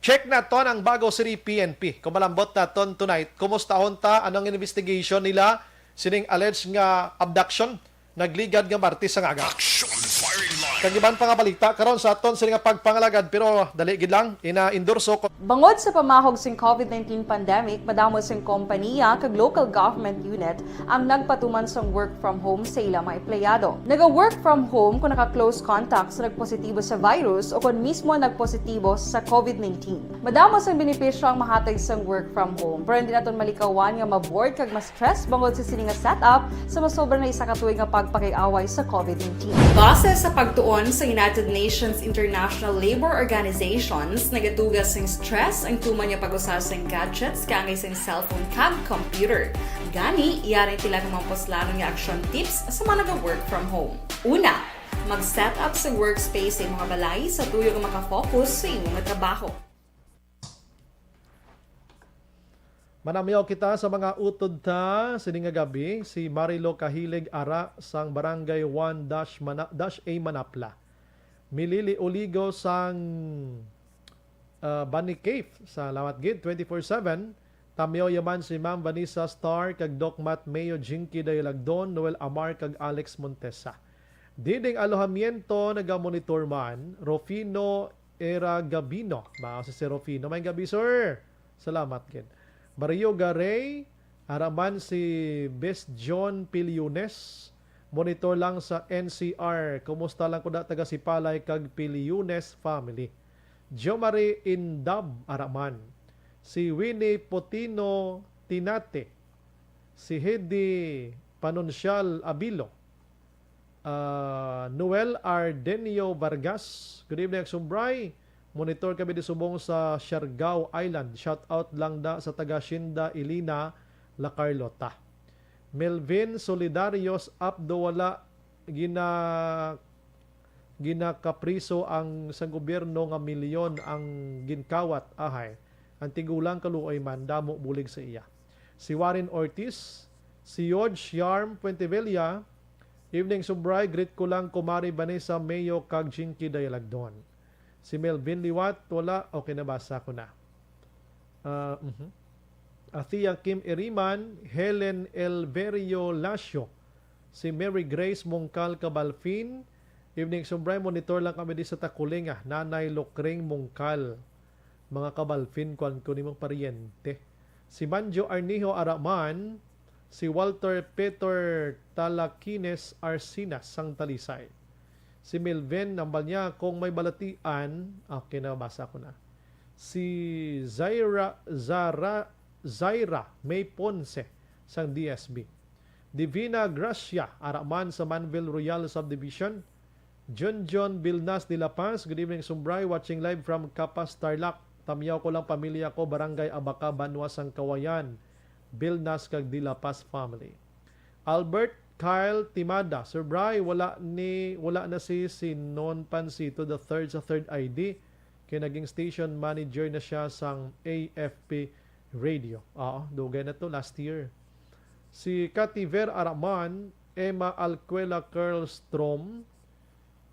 check naton ang Bago City PNP. Kung malambot naton tonight, kumustahon ta anong investigation nila sining alleged nga abduction nagligad nga Martes ang aga. Action firing line. Kag iban pa nga balita karon sa aton sa nga pagpangalagad pero dali gid lang ina-endorso ko Bangod sa pamahog sing COVID-19 pandemic, madamo sing kompanya kag local government unit ang nagpatuman sang work from home sa ilang mga empleyado. Naga-work from home kung naka-close contact sa nagpositibo sa virus o kung mismo nagpositibo sa COVID-19. Madamo sang benepisyo ang mahatag sang work from home, pero hindi naton malikawan nga ma-bored kag ma-stress bangod sa sini nga setup sa masobra na isa ka tuig nga pagpakiaway sa COVID-19. Base sa pagtuon sa United Nations International Labour Organizations, nagatugas sing stress ang tuman niya pag-usar sing gadgets kangay sing cellphone kag computer. Gani, iyaring tila ng mga poslano nga action tips sa mga nag-work from home. Una, mag-set up sa workspace sa mga balay sa tuyo nga makafocus sa imong trabaho. Manamyaw kita sa mga utod ta sining nga gabi si Marilo Kahilig Ara sang Barangay 1-A Manapla. Milili Oligo sang Bunny Cave sa Lawat Gid 24/7. Tamyaw yaman si Ma'am Vanessa Star kag Doc Matt Mayo Jinky Dayalagdon, Noel Amar kag Alex Montesa. Diding alohamiento nagamonitor man Rofino Era Gabino. Ba si Rofino may gabi sir. Salamat gid. Mario Garay, araman si Best John Piliones, monitor lang sa NCR. Kumusta lang ko da taga si Palay kag Piliones family. Jo Marie Indab, araman. Si Winnie Potino Tinate, si Hedi Panunsyal Abilo, Noel Ardenio Vargas, good evening Sumbray. Monitor kami di subong sa Siargao Island. Shout out lang da sa taga Shinda Ilina, La Carlota. Melvin Solidarios Abdo wala ginakapriso ang sa gobyerno nga milyon ang ginkawat ahay. Ang tigulang kaluoy man damo bulig sa iya. Si Warren Ortiz, si George Yarm Puentevilla, evening Sumbray, greet ko lang kumari Vanessa Mayo kag Jinky Dayalagdon. Si Melvin Liwat, wala. Okay, nabasa ko na. Athea Kim Iriman, Helen Elverio Lasio, si Mary Grace Mongcal Cabalfin. Evening Sumbray, monitor lang kami di sa Takulinga. Nanay Lokring Mongcal. Mga Cabalfin, kuan ko nimong pariente. Si Manjo Arnijo Araman, si Walter Peter Talakines Arsinas, sang Talisay. Si Melvin, nambal niya, kung may balatian, okay, nabasa ko na. Si Zaira May Ponce, sang DSB. Divina Gracia, araman sa Manville Royal Subdivision. John Bilnas de La Paz, good evening Sumbray, watching live from Capas, Tarlac. Tamyaw ko lang pamilya ko, Barangay Abaca, Banwa, sang Kawayan. Bilnas kag de La Paz family. Albert Kyle Timada, Sir Bry, wala na si Non Pansito the third sa third ID. Kaya naging station manager na siya sang AFP Radio. Dugay na to last year. Si Kativer Araman, Emma Alquela Curlstrom,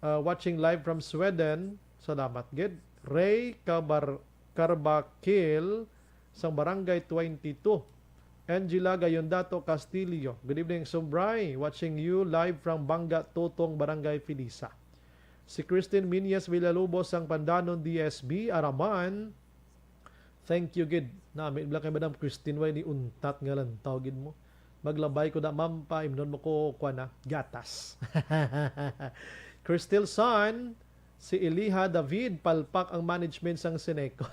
watching live from Sweden. Salamat gid. Ray Carbakil sa Barangay 22. Angela Gayondato Castillo. Good evening, Sumbray. Watching you live from Banga Totong, Barangay Filisa. Si Christine Minyas Villalobos ang Pandanon DSB, Araman. Thank you, gid. Namin lang kay Madam Christine, way ni untat nga lang tawagin mo. Maglabay ko na, ma'am, pa, imnon mo ko, na, gatas. Crystal Son, si Eliha David, palpak ang management sang Seneco.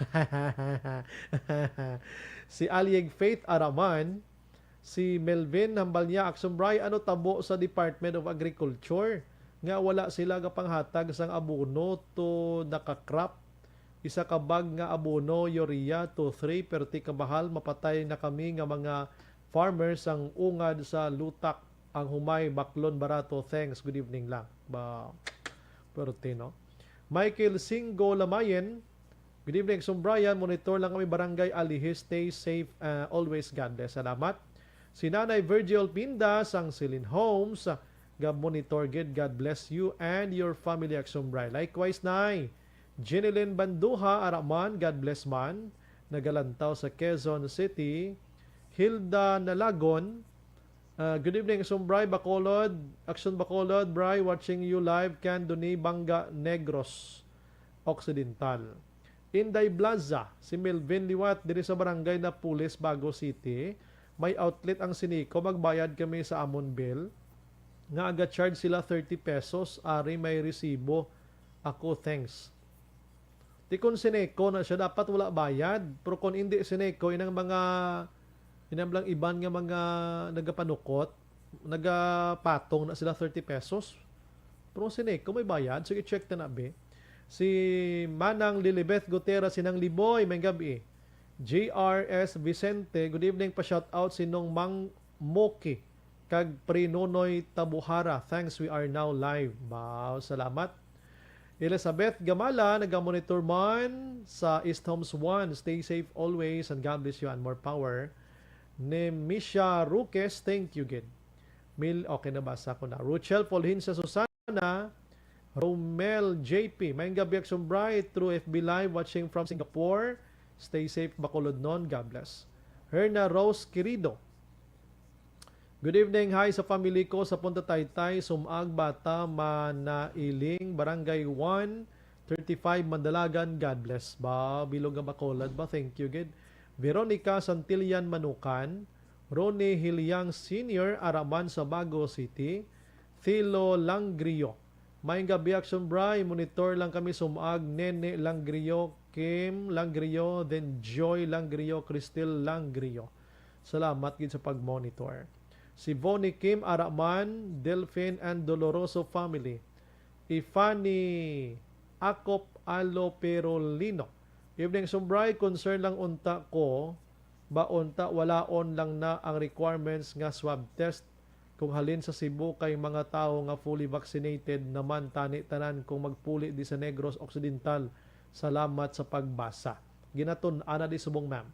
Si Alieg Faith Araman, si Melvin Hambalya Aksumbray, ano tabo sa Department of Agriculture? Nga wala sila kapanghatag sang abono to nakakrap. Isa ka bag nga abono, urea to 3, perti kabahal, mapatay na kami nga mga farmers ang ungad sa lutak ang humay baklon barato. Thanks, good evening lang. Ba, perti, no? Michael Singo Lamayen, good evening, Sumbrayan. Monitor lang kami Barangay Alihis. Stay safe, always, God bless. Salamat. Si Nanay Virgil Pinda sang Silin Homes, monitor gid. God bless you and your family, Sumbray. Likewise, Nay Jeneline Banduha Araman, God bless man. Nagalantaw sa Quezon City. Hilda Nalagon, good evening, Sumbray, Bacolod, Action Bacolod, Bray, watching you live, Candoni, Banga Negros Occidental. Inday Blaza, si Melvin Liwat, diri sa barangay na Pulis, Bago City. May outlet ang Sinico, magbayad kami sa Amon Bill. Nga aga-charge sila 30 pesos, ari may resibo. Ako, thanks. Di kung Sineco na siya, dapat wala bayad. Pero kung hindi Sineco, inang lang iban nga mga nagapanukot, nagapatong na sila 30 pesos. Pero Sineco may bayad, so i-check na be. Si Manang Lilibeth Gutera, Sinang Liboy, may gabi. JRS Vicente, good evening, pa shout out sinong Mang Moki kag Prinonoy Tabuhara. Thanks, we are now live. Wow, salamat. Elizabeth Gamala, nagamonitor man sa East Homes 1. Stay safe always and God bless you and more power. Nemisha Ruques, thank you, Gid. Okay, nabasa ko na. Ruchel Polhinsa Susana, Romel JP, may gabi Sumbray through FB Live watching from Singapore. Stay safe, Bacolod non. God bless. Herna Rose Quirido, good evening, hi sa family ko sa Punta Taytay, Sumag, Bata, Manailing, Barangay 135, Mandalagan. God bless. Ba, Bilog nga Bacolod ba? Thank you, Gid. Veronica Santillan Manukan, Ronnie Hilyang Sr. Araman sa Bago City, Thilo Langrio, may gabi Action Bray, monitor lang kami Sumag, Nene Langrio, Kim Langrio, then Joy Langrio, Cristel Langrio. Salamat gid sa pag-monitor. Si Bonnie Kim Araman, Delphine and Doloroso family. Ifani Akop Alo Perolino, evening Sumbray, concern lang unta ko, ba unta walaon lang na ang requirements nga swab test kung halin sa Cebu kay mga tao nga fully vaccinated naman tani tanan kung magpuli di sa Negros Occidental. Salamat sa pagbasa. Ginaton ana di subong, ma'am.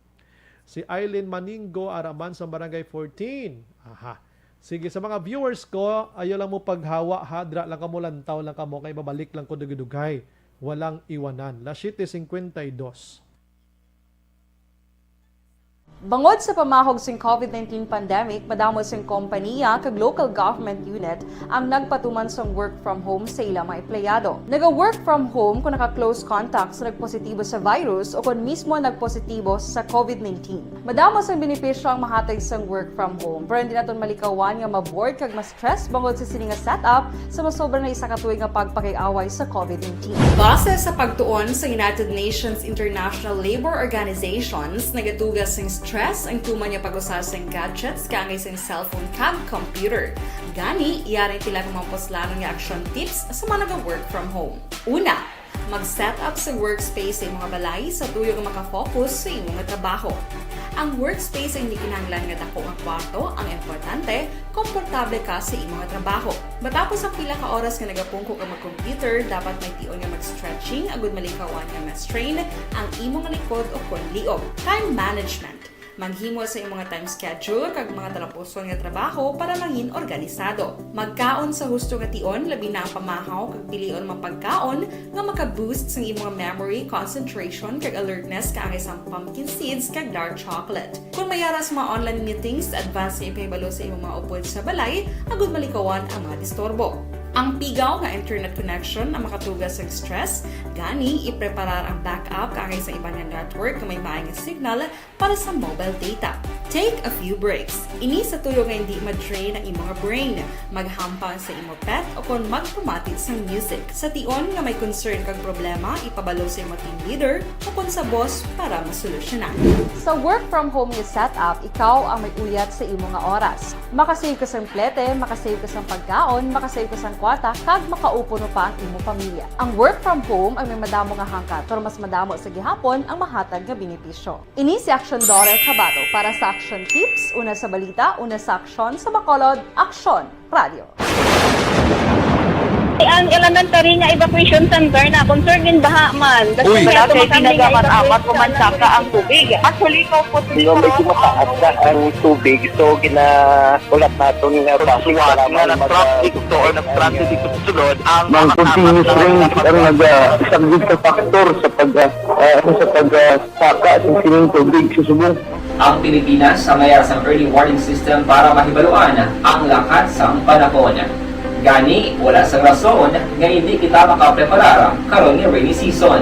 Si Eileen Maningo Araman sa Barangay 14. Aha. Sige, sa mga viewers ko, ayo lang mo paghawa, hadra lang kamo, lantaw lang kamo, kay babalik lang ko dugay-dugay. Walang iwanan. Lashite 52. Bangod sa pamahog sing COVID-19 pandemic, madamo sing kompanya kag local government unit ang nagpatuman sang work from home sa ilang mga empleyado. Naga-work from home kung naka-close contacts na nagpositibo sa virus o kung mismo nagpositibo sa COVID-19. Madamo sang benepisyo ang mahatag sang work from home, pero hindi naton malikawan nga ma-bored kag ma-stress bangod sa sini nga setup sa masobra na isa ka tuig nga pagpakiaway sa COVID-19. Base sa pagtuon sa United Nations International Labor Organizations, nagatugas sing stress ang tuman niya pag-usar sa gadgets kangay sa cellphone kag computer. Gani, iyarin tila ng mga poslano nga action tips sa mga nag-work from home. Una, mag-set up sa workspace sa mga balay sa tuyo nga makafocus sa imong trabaho. Ang workspace ay hindi kinahanglan nga dako nga kwarto, ang importante, komportable ka sa imong trabaho. Matapos ang pila ka oras nga nagapungko ka mag-computer, dapat may tion nga mag-stretching agud malikawan nga ma-strain ang imong likod o konliog. Time management. Maghimo sa imong time schedule kag mga talapuson nga trabaho para mangin organisado. Magkaon sa husto nga tion, labi na ang pamahaw kag pilion mapagkaon nga maka-boost sa imong memory, concentration kag alertness kaangay sa pumpkin seeds kag dark chocolate. Kung mayara sa mga online meetings, advance sa ipahibalo sa imong mga upod sa balay, agud malikawan ang mga disturbo. Ang pigaw nga internet connection ang makatugas sa stress, gani ipreparar ang backup kaangay sa ibang nga network nga may maayong signal para sa mobile data. Take a few breaks. Ini sa tuyo nga hindi ma-drain ang imong brain, maghampang sa imong pet o kung magpamatit sa music. Sa tion nga may concern kag problema, ipabalo sa imong team leader o kung sa boss para masolusyonan. Sa work from home nga setup, ikaw ang may uyat sa imong nga oras. Makasave ka sa plete, makasave ka sa pagkaon, makasave ka sa kwata, kag makaupo no pa ang imong pamilya. Ang work from home ay may madamo nga hangkat, pero mas madamo sa gihapon ang mahatag nga benepisyo. Ini si Action Dorel Cabato para sa Action Tips, una sa balita, una sa aksyon sa Bacolod, Aksyon Radio. Ang elementary nga evacuation center na concern din baha man. Uy, kaya kasi tumakambing ginagawan nga apat evacuation pumansaka ang tubig. Actually, ikaw po Di ba medyo mataas na ang tubig, so ginaulat natin nga Kasuwat nga nag-traffic to or nag-transit dito sa sulod ang Mang continuous rain ang isang good sa factor sa pagsaka ng sining tubig sa subong. Ang Pilipinas sa mayas ang early warning system para mahibaluan ang lakat sa panahon. Gani, wala sa rason nga hindi kita makapreparar karon ni rainy season.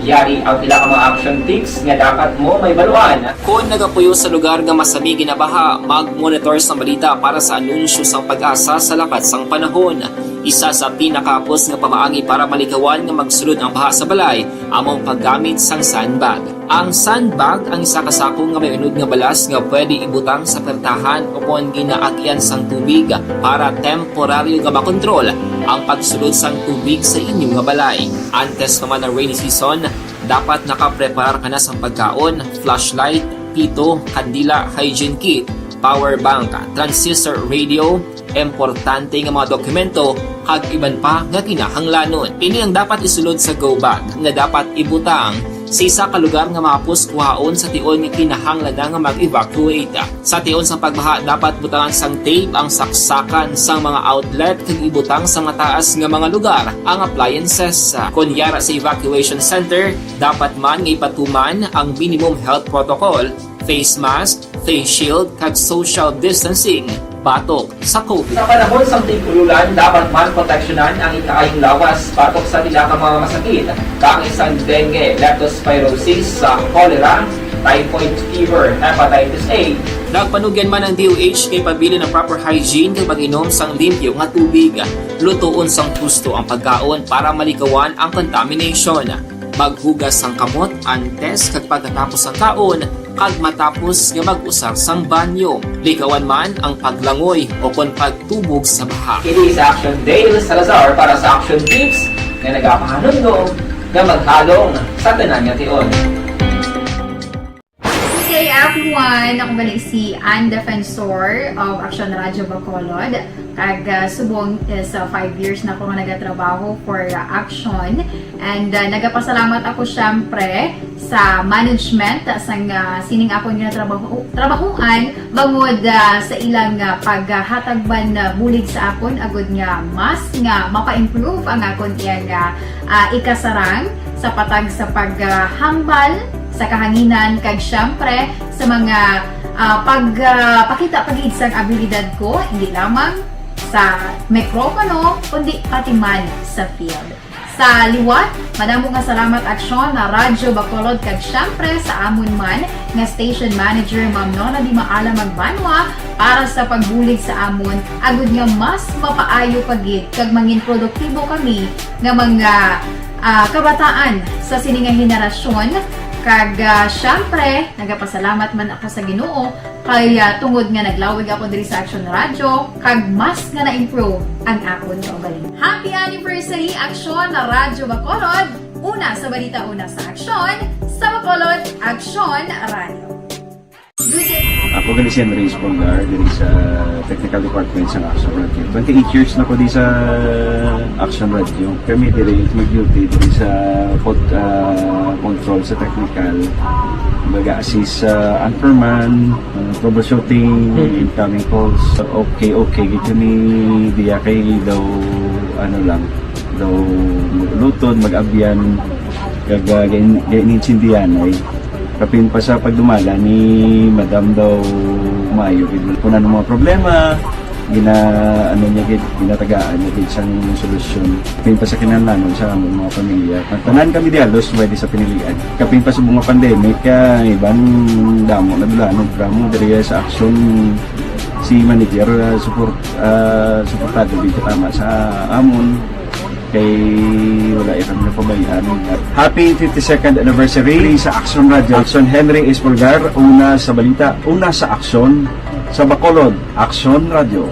Yari ang pila ka mga action tips nga dapat mo may baluan. Kung nagapuyo sa lugar nga masabi ginabaha, mag-monitor sa balita para sa anunsyo sa pag-asa sa lakat sang panahon. Isa sa pinakapos nga pamaagi para malikawan nga magsulod ang baha sa balay, among paggamit sang sandbag. Ang sandbag ang isa kasako nga may unod nga balas nga pwede ibutang sa pertahan o kung ginaagyan sang tubig para temporaryo nga makontrol ang pagsulod sang tubig sa inyong nga balay. Antes naman ng rainy season, dapat nakapreparar ka na sa pagkaon, flashlight, pito, kandila, hygiene kit, power bank, transistor radio, importante nga mga dokumento kag iban pa nga kinahanglanon. Ini ang dapat isulod sa go bag nga dapat ibutang sa isa ka lugar nga mapos kuhaon sa tion nga kinahanglan nga mag-evacuate. Sa tion sa pagbaha dapat butangan sang tape ang saksakan sang mga outlet kag ibutang sa mataas nga mga lugar ang appliances. Kunyara sa evacuation center, dapat man nga ipatuman ang minimum health protocol, face mask, face shield kag social distancing batok sa COVID. Sa panahon sa tigululan, dapat man proteksyonan ang ikaayong lawas batok sa tila ka mga masakit, kang isang dengue, leptospirosis, cholera, typhoid fever, hepatitis A. Nagpanugyan man ang DOH kay pabili ng proper hygiene kay pag-inom sang limpyo nga tubig. Lutuon sang husto ang pagkaon para malikawan ang contamination. Maghugas sang kamot antes kag pagkatapos ang kaon kag matapos nga mag-usar sang banyo. Likawan man ang paglangoy o kon pagtubog sa baha. Kini sa Action Dale Salazar para sa Action Tips nga nagapahanundong nga maghalong sa tanan nga tion. Hey everyone! Ako ba si Ann Defensor of Action Radio Bacolod. Kag subong sa 5 years na ako nga nagatrabaho for Action. And nagapasalamat ako syempre sa management sa sining ako nga trabahuan bangod sa ilang paghatagban bulig sa akon agud nga mas nga mapa-improve ang akon nga ikasarang sa patag sa paghambal sa kahanginan kag syempre sa mga pakita pagid sang abilidad ko hindi lamang sa mikropono kundi pati man sa field. Sa liwat, madamo nga salamat Aksyon na Radyo Bacolod kag syempre sa amon man nga station manager Ma'am Nona Di Maala Magbanwa para sa pagbulig sa amon agud nga mas mapaayo pagid kag mangin produktibo kami nga mga kabataan sa sininga henerasyon. Kag syempre, nagapasalamat man ako sa Ginoo kay tungod nga naglawig ako diri sa Action Radio kag mas nga na-improve ang akon kaugalingon. Happy anniversary Action na Radyo Bacolod! Una sa balita, una sa Aksyon, sa Bacolod, Action Radio. Good day! Ako gali si Henry Espolgar diri sa Technical Department sa Action Radio. 28 years na ko di sa Action Radio. Kami diri mag-duty diri sa control sa technical. Mag-assist sa anchorman, troubleshooting, incoming calls. Okay, gito ni diya kay daw daw maglutod, mag-abyan, ganinsindihan ay kapin pa sa pagdumala ni Madam daw Mayo. Kung ano mga problema, ginatagaan niya gid sang solusyon. Kapin pa sa kinahanglan sa among mga pamilya. Tanan kami dialos pwede sa pinilian. Kapin pa sa mga pandemic, iban damo na dulanog dramo diri sa action si manager suportado dito tama sa amon kay wala kami na pabayaan. Happy 52nd anniversary sa Action Radio. Action Henry Espolgar, una sa balita, una sa aksyon sa Bacolod, Action Radio.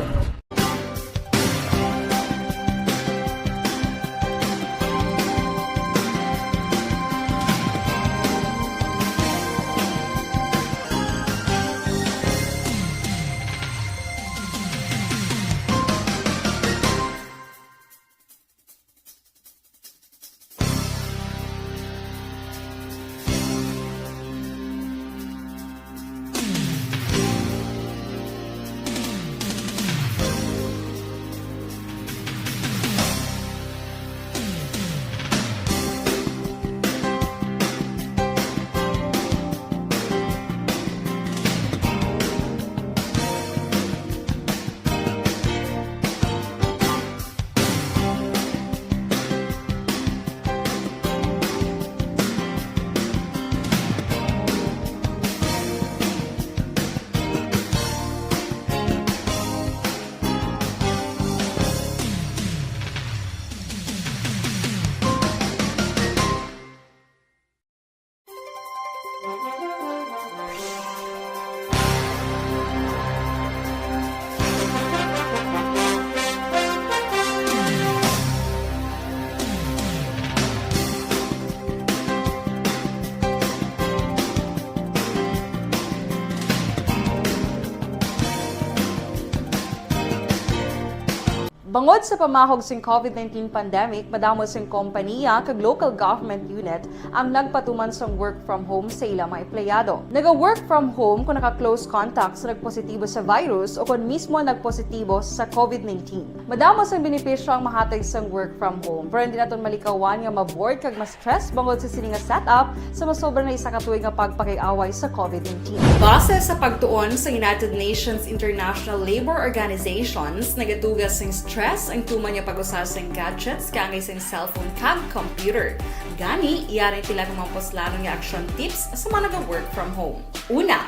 Bangod sa pamahog sing COVID-19 pandemic, madamo sing kompanya kag local government unit ang nagpatuman sang work from home sa ilang mga empleyado. Naga-work from home kung naka-close contact sa nagpositibo sa virus o kung mismo nagpositibo sa COVID-19. Madamo sang benepisyo ang mahatag sang work from home, pero hindi naton malikawan nga ma-bored kag ma-stress bangod sa sini nga setup sa masobra na isa ka tuig nga pagpakiaway sa COVID-19. Base sa pagtuon sa United Nations International Labour Organizations, nagatugas sing stress ang tuman niya pag-usar sa gadgets kangay sa cellphone kag computer. Gani, iyarin tila ng mga poslanong nga action tips sa mga nag-work from home. Una,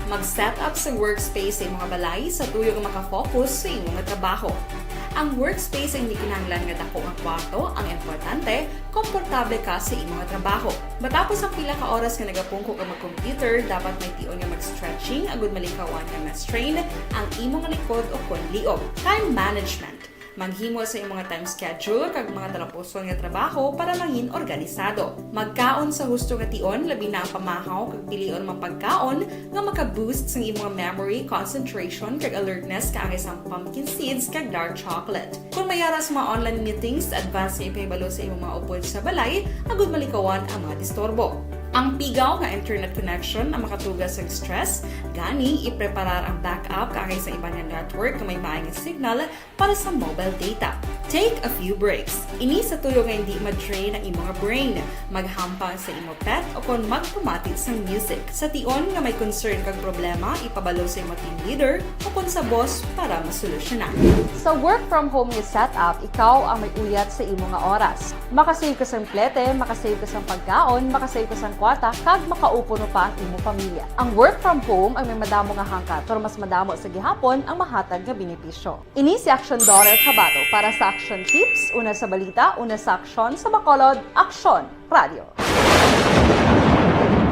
mag-set up sa workspace sa mga balay sa tuyo nga makafocus sa inyong trabaho. Ang workspace ay hindi kinahanglan nga dako ang kwarto, ang importante, komportable ka sa imong trabaho. Matapos ang pila ka oras nga nagapungko ka mag-computer, dapat may tion nga mag-stretching agud malikawan nga ma-strain ang imong likod o konliog. Time management. Maghimo sa imong time schedule kag mga talapuson nga trabaho para mangin organisado. Magkaon sa husto nga tion, labi na ang pamahaw kag pilion mapagkaon nga maka-boost sa imong memory, concentration kag alertness kaangay sa pumpkin seeds kag dark chocolate. Kung mayara sa mga online meetings, advance sa ipahibalo sa imong mga upod sa balay, agud malikawan ang mga disturbo. Ang pigaw nga internet connection ang makatugas sa stress, gani ipreparar ang backup kaangay sa iba nga network nga may maayong signal para sa mobile data. Take a few breaks. Ini sa tuyo nga hindi ma-drain ang imong brain, maghampang sa imong pet o kon magpumatit sa music. Sa tion nga may concern kag problema, ipabalo sa imong team leader o kon sa boss para masolusyonan. Sa work from home nga setup, ikaw ang may uyat sa imong nga oras. Makasave ka sa plete, makasave ka sa pagkaon, makasave ka sa kwata, kag makaupo no pa ang imong pamilya. Ang work from home ay may madamo nga hangkat, pero mas madamo sa gihapon ang mahatag nga benepisyo. Ini si Action Dorel Cabato para sa Action Tips, una sa balita, una sa aksyon sa Bacolod, Action Radio.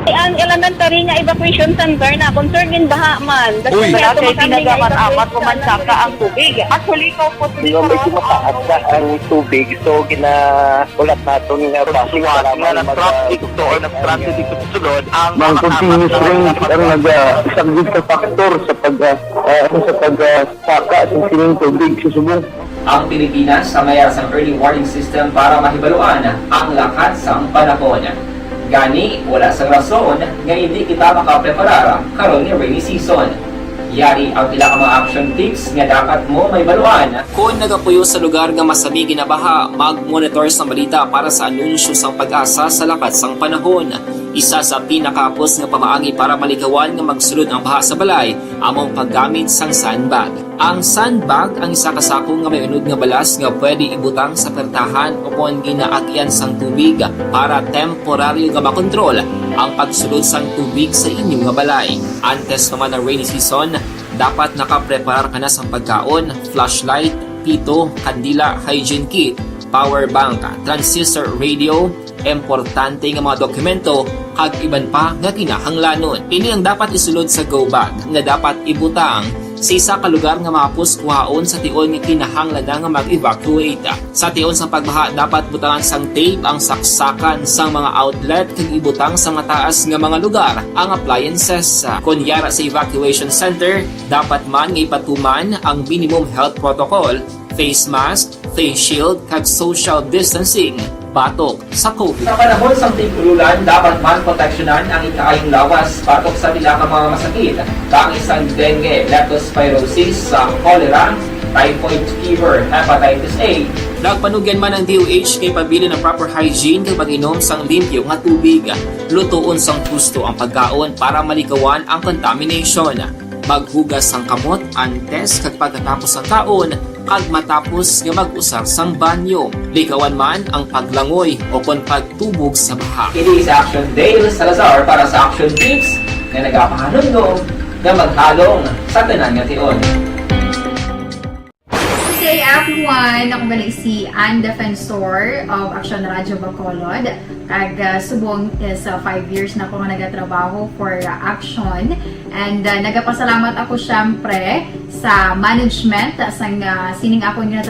Ang elementary nga evacuation center na concern din baha man. Uy, kaya kasi tinagaman apat evacuation pumansaka ang tubig. Actually, ikaw po Di ba medyo mataas na ang tubig, so ginaulat natin nga Pagsiwat nga nag-traffic to or nag-transit dito sa sulod, ang Mang continuous rain ang isang good na factor sa pagsaka sa sining tubig sa subong. Ang Pilipinas sa mayroon sa early warning system para mahibaluan ang lakat sa panahon. Gani, wala sa rason nga hindi kita makapreparar karon ni rainy season. Yari ang pila ka mga action tips nga dapat mo may baluan. Kung nagapuyo sa lugar nga masabi ginabaha, mag-monitor sa balita para sa anunsyo sa pag-asa sa lakat sang panahon. Isa sa pinakapos nga pamaagi para maligawan nga magsulod ang baha sa balay, among paggamit sang sandbag. Ang sandbag ang isa kasakong nga may unod nga balas nga pwede ibutang sa pertahan upon ginaagyan sang tubig para temporaryo nga makontrol ang pagsulod sang tubig sa inyong nga balay. Antes naman ng rainy season, dapat nakapreparar ka na sa pagkaon, flashlight, pito, kandila, hygiene kit, power bank, transistor radio, importante nga mga dokumento, kag iban pa nga kinahanglanon. Ini ang dapat isulod sa go bag nga dapat ibutang sa isa ka lugar nga mapus kuhaon sa tion nga kinahanglan nga mag-evacuate. Sa tion sa pagbaha dapat butangan sang tape ang saksakan sang mga outlet kag ibutang sa mga taas nga mga lugar ang appliances. Kunyara sa evacuation center, dapat man nga ipatuman ang minimum health protocol, face mask, face shield kag social distancing batok sa COVID. Sa panahon sa tigululan, dapat man proteksyonan ang ikaayong lawas batok sa pila ka mga masakit. Kang isang dengue, leptospirosis, cholera, typhoid fever, hepatitis A. Nagpanugyan man ang DOH kay pabili ng proper hygiene kay pag-inom sang limpyo nga tubig. Lutuon sang gusto ang pagkaon para maligawan ang contamination. Maghugas sang kamot antes kag pagkatapos ang kaon kag matapos nga mag-usar sang banyo. Ligawan man ang paglangoy o kon pagtubog sa baha. It is Action Dale Salazar para sa Action Tips na nagapahanong nga maghalong sa tanan nga tion. Good day everyone! Ako gali si Ann Defensor of Action Radio Bacolod. Kag subong sa 5 years na ako nga nagatrabaho for Action. And nagapasalamat ako syempre sa management sa sining ako nga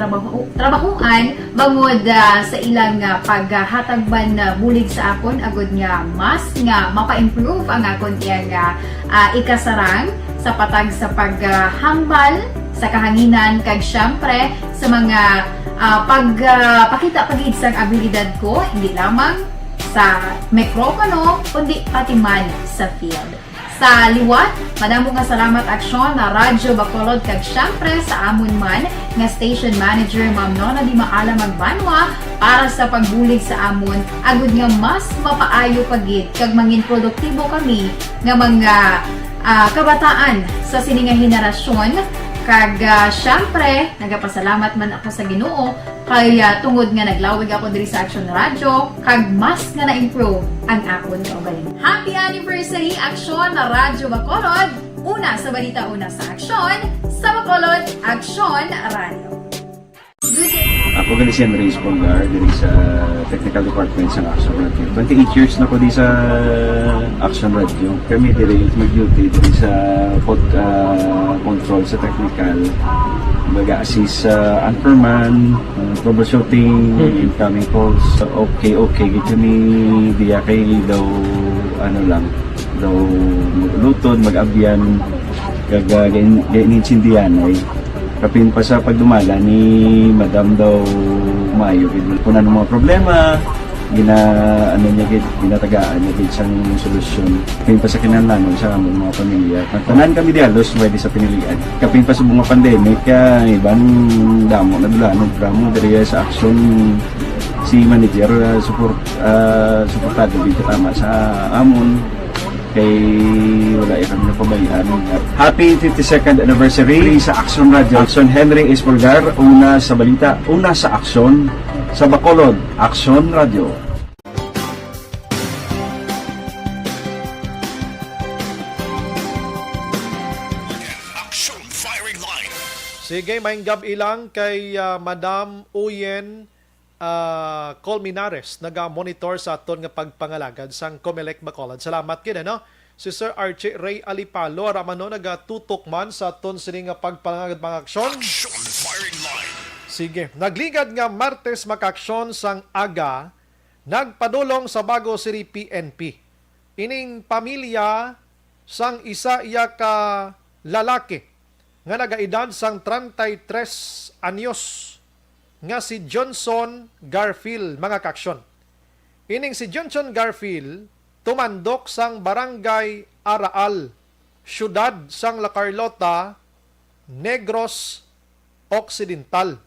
trabahuan bangod sa ilang paghatagban bulig sa akon agud nga mas nga mapa-improve ang akon nga ikasarang sa patag sa paghambal sa kahanginan kag syempre sa mga pagpakita pagid sang abilidad ko hindi lamang sa mikropono kundi pati man sa field. Sa liwat, madamo nga salamat Aksyon na Radyo Bacolod kag syempre sa amon man nga station manager Ma'am Nona Di Maala Magbanwa para sa pagbulig sa amon agud nga mas mapaayo pagid kag mangin produktibo kami nga mga kabataan sa sininga henerasyon. Kag syempre, nagapasalamat man ako sa Ginoo kay tungod nga naglawig ako diri sa Action Radio kag mas nga na-improve ang akon kaugalingon. Happy anniversary Action na Radyo Bacolod! Una sa balita, una sa Action, sa Bacolod, Action Radio. Ako gali si Henry Espolgar diri sa Technical Department sa Action Radio. 28 years na ko di sa Action Radio. Kami diri mag-duty diri sa control sa technical. Mag-assist sa anchorman, troubleshooting, incoming calls. Okay. Gito ni diya kay daw daw lutod, mag-abyan, kag ganinsindihan ay kapin pa sa pagdumala ni Madam daw Mayo kung ano mga problema ginatagaan niya gid sang solusyon kapin pa sa kinahanglan sa among mga pamilya tanan kami dialos pwede sa pinilian kapin pa sa mga pandemic iban damo nadulanon drama diri sa Action si manager suportado dito tama sa amon kay wala kami na pabayaan. Happy 52nd anniversary sa Action Radio. Action Henry Espolgar, una sa balita, una sa Action, sa Bacolod, Action Radio. Action Firing Line. Sige, maing gabi ilang kay Madam Uyen Colmenares naga-monitor sa aton nga pagpangalagad sang Comelec Bacolod. Salamat kid no. Si Sir Archie Ray Alipalo ramano nagatutok man sa aton sini nga pagpangalagad mga aksyon. Action firing line. Sige, nagligad nga Martes makaksyon sang aga nagpadulong sa Bago City PNP. Ining pamilya sang isa iya ka lalaki nga nagaedad sang 33 anyos nga si Johnson Garfield mga kaksyon. Ining si Johnson Garfield tumandok sang Barangay Araal, syudad sang La Carlota, Negros Occidental.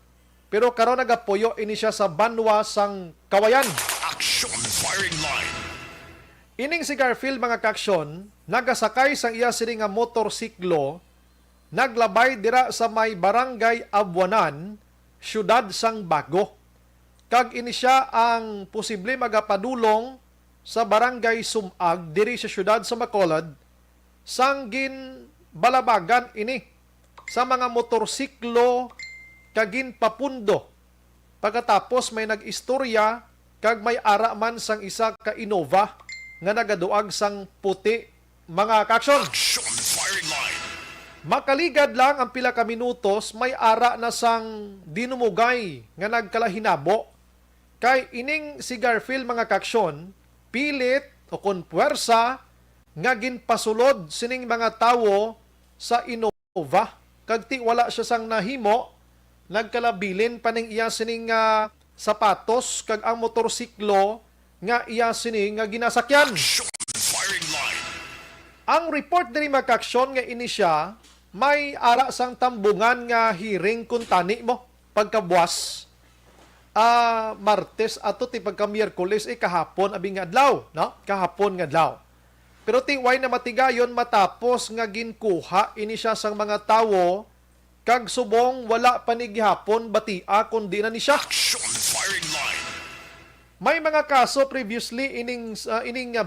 Pero karon nagapuyo ini siya sa Banwa sang Kawayan. Action firing line. Ining si Garfield mga kaksyon, nagasakay sang iya sini nga motorsiklo, naglabay dira sa may Barangay Abuanan, syudad sang Bago. Kag ini siya ang posible magapadulong sa Barangay Sumag diri sa syudad sa Bacolod, sanggin balabagan ini sa mga motorsiklo kagin papundo. Pagkatapos may nag-istorya kag may ara man sang isa ka Innova nga nagaduag sang puti mga kaksyon. Action firing line. Makaligad lang ang pila ka minutos, may ara na sang dinumugay nga nagkalahinabo. Kay ining si Garfield mga kaksyon, pilit o kon puwersa nga ginpasulod sining mga tawo sa Innova. Kag ti wala siya sang nahimo, nagkalabilin paning iya sining sapatos kag ang motorsiklo nga iya sining nga ginasakyan. Action firing line. Ang report diri mga kaksyon nga ini siya, may ara sang tambungan nga hearing kun tani mo pagkabuas Martes ato ti pagka Miyerkules kahapon abing adlaw, no? Kahapon nga adlaw. Pero ti way na matigayon matapos nga ginkuha ini siya sang mga tawo kag subong wala pa ni gihapon batia kundi na ni siya. Action firing line. May mga kaso previously ining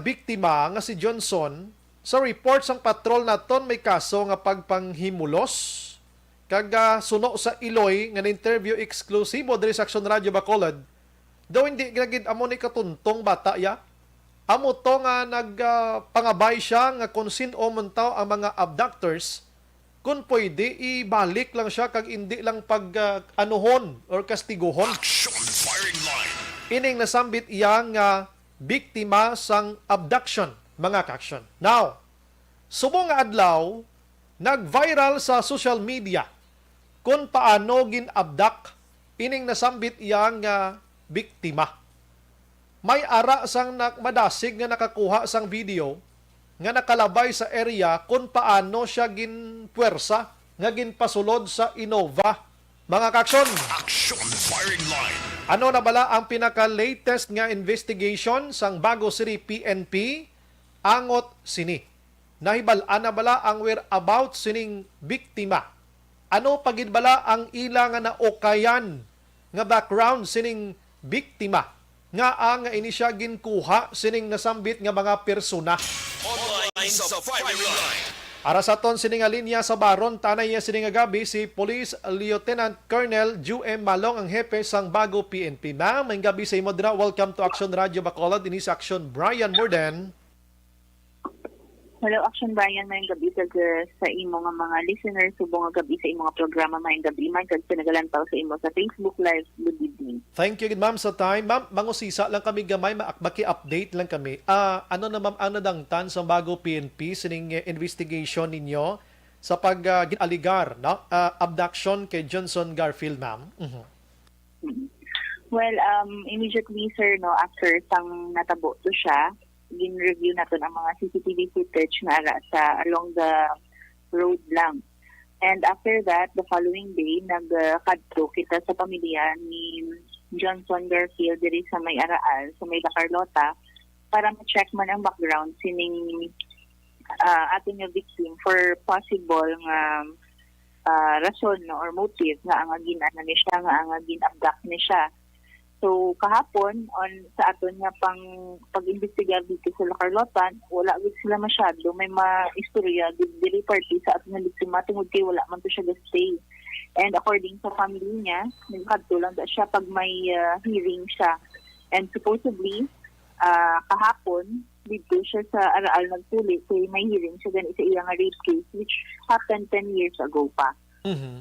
biktima nga si Johnson. Sa report sang patrol naton may kaso nga pagpanghimulos kag suno sa Iloy nga interview eksklusibo diri sa Action Radio Bacolod. Daw hindi gid amo ni katuntong bata ya. Amo to nga nagpangabay siya nga kung sino man taw ang mga abductors, kung pwede ibalik lang siya kag hindi lang anuhon or kastiguhon. Action firing line. Ining nasambit iya nga biktima sang abduction mga kaksyon. Now, subong nga adlaw, nag-viral sa social media kung paano gin-abduct ining nasambit iya nga biktima. May ara sang madasig nga nakakuha sang video nga nakalabay sa area kung paano siya ginpuwersa nga ginpasulod sa Innova. Mga kaksyon, Action firing line. ano na bala ang pinaka-latest nga investigation sang Bago City PNP? Angot sini. Nahibalaan na bala ang whereabouts sining biktima? Ano pagid bala ang ila nga naokayan nga background sining biktima? Nga ang ini siya ginkuha sining nasambit nga mga persona. Online sa firing line. Ara sa ton sining nga linya sa Baron, tanay niya sining nga gabi si Police Lieutenant Colonel Ju M. Malong ang hepe sang Bago PNP. Ma'am, may gabi sa imo dira. Welcome to Action Radio Bacolod. Ini sa Action Brian Morden. Hello, Action Brian, mayang gabi sa imo nga mga listeners, subong nga gabi sa imo nga programa mayang gabi man kag pinagalantaw sa imo sa Facebook Live. Good evening. Thank you, ma'am, sa time. Ma'am, mangusisa lang kami gamay, maki-update lang kami. Ano na ma'am, ano dangtan sa Bago PNP sining investigation ninyo sa pag-aligar, no? Abduction kay Johnson Garfield, ma'am? Well, immediately, sir, no, after sang natabo to siya, gin-review natin ang mga CCTV footage na ara sa along the road lang. And after that, the following day, nagkadto kita sa pamilya ni Johnson Garfield diri sa may Araal, sa may La Carlota, para ma-check man ang background sining ating victim for possible nga rason no, or motive nga ang ginana ni siya, nga ang gin-abduct ni siya. So kahapon sa aton nga pang pag-imbestigar dito sa La Carlota, wala gid sila masyado may maistorya dili party sa aton nga biktima tungod kay wala man to siya stay. And according sa family niya, nagkatulang na siya pag may hearing siya. And supposedly, kahapon, dito siya sa Araal nagtuli, kaya may hearing siya ganit sa iyang rape case, which happened 10 years ago pa.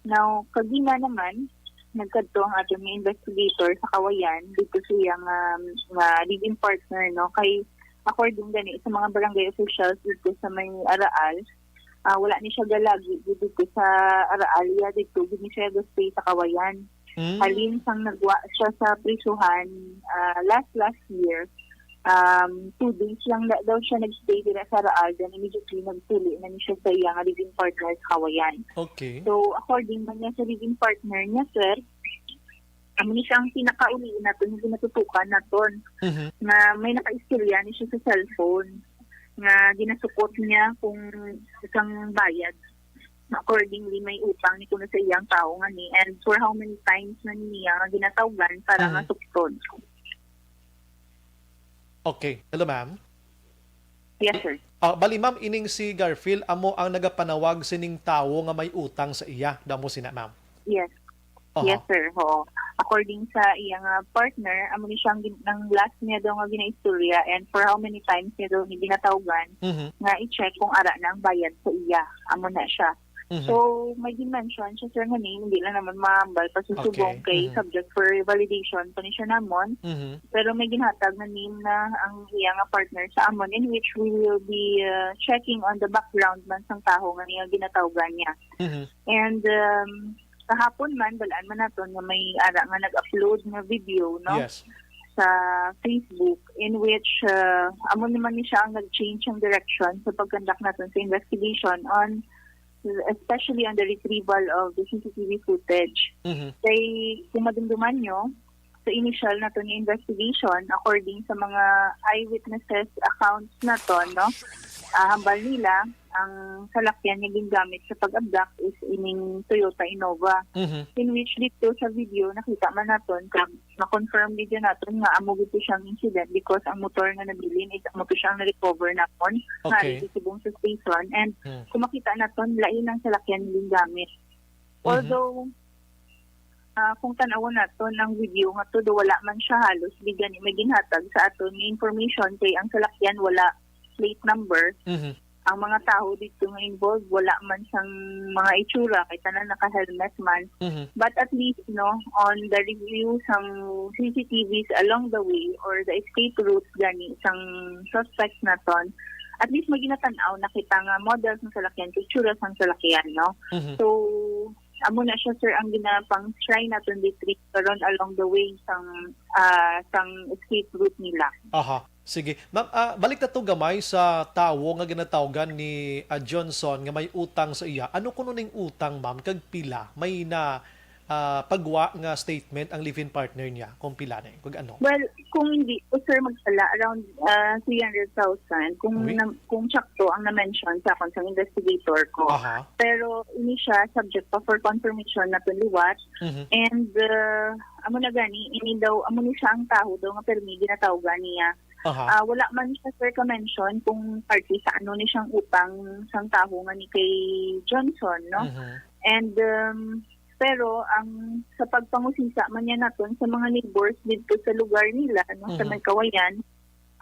Now, kagina naman, nagkadto ang ating investigator sa Kawayan dito sa iyang living partner, no? Kay according gani sa mga barangay officials dito sa may Araal, wala ni siya galagi dito sa Araal, dito gini siya stay sa Kawayan. Halin sang nagwa siya sa prisuhan last year. 2 days lang daw siya nagstay dito sa Araal, then immediately nagtuli na niya sa iyang living partner sa Kawayan. Okay. So, according man niya sa living partner niya, sir, ni siya ang pinakauli na ito, hindi natutukan na ito, na may naka-istorya ni siya sa cellphone, na ginasuport niya kung isang bayad. Accordingly, may utang ni kuno sa iyang tao nga ni, and for how many times na niya ginatawgan para nga supton. Okay. Hello, ma'am. Yes, sir. Bali, ma'am, ining si Garfield, amo ang nagapanawag sining tawo nga may utang sa iya. Damo sina, ma'am. Yes. Aha. Yes, sir. Ho. According sa iyang partner, amo ni siyang ng last niya daw nga ginaistorya, and for how many times niya daw ni ginatawgan nga i-check kung ara na ang bayad sa iya. Amo na siya. So, may dimension siya, sir, nga ni, hindi lang naman maambal pa susubong kay subject for validation pa ni siya namon. Pero may ginhatag na name na ang iyang partner sa amon, in which we will be checking on the background man sang taho nga niya ginatawgan niya. And kahapon man, balaan man nato na may ara nga nag-upload na video, no? Yes. Sa Facebook, in which amon naman ni siya ang nag-change ang direction sa pagkandak natin sa investigation on especially on the retrieval of the CCTV footage. Kay kung madumduman nyo, sa initial na to ni investigation, according sa mga eyewitnesses accounts na to, no, hambal nila, ang salakyan niya gingamit sa pag-abduct is ining Toyota Innova. In which dito sa video, nakita man natin, na-confirm video natin nga amo gito siyang incident because ang motor nga nabilin is amo to siyang na-recover natin nga dito subong sa station. And kung makita natin, lain ang salakyan niya gingamit. Although, kung tanawon natin ang video nga to, wala man siya halos, bigyan may ginhatag sa aton ni information kay ang salakyan wala plate number. Ang mga tao dito nga involved, wala man siyang mga itsura, kay tanan naka-helmet man. But at least, no, on the review sang CCTVs along the way or the escape routes gani sang suspects naton, at least maginatanaw nakita nga models ng salakyan, itsura sang salakyan, no? So, amo na siya, sir, ang ginapang try natin district karon along the way sang escape route nila. Aha. Sige. Ma'am, balik na to gamay sa tawo nga ginatawgan ni Johnson nga may utang sa iya. Ano kuno ning utang, ma'am? Kag pila? May na pagwa nga statement ang live-in partner niya kung pila na kung ano? Well, kung hindi po, sir, magsala around 300,000 kung sakto ang na-mention sa akong sa investigator ko. Pero ini siya subject pa for confirmation na liwat. And amo na gani, ini daw, amo ni siya ang taho daw nga permi ginatawgan niya. Wala man siya, sir, ka-mention kung party sa ano ni siyang utang sang taho nga ni kay Johnson, no? And pero ang sa pagpangusisa man niya naton sa mga neighbors dito sa lugar nila, no, sa may Kawayan,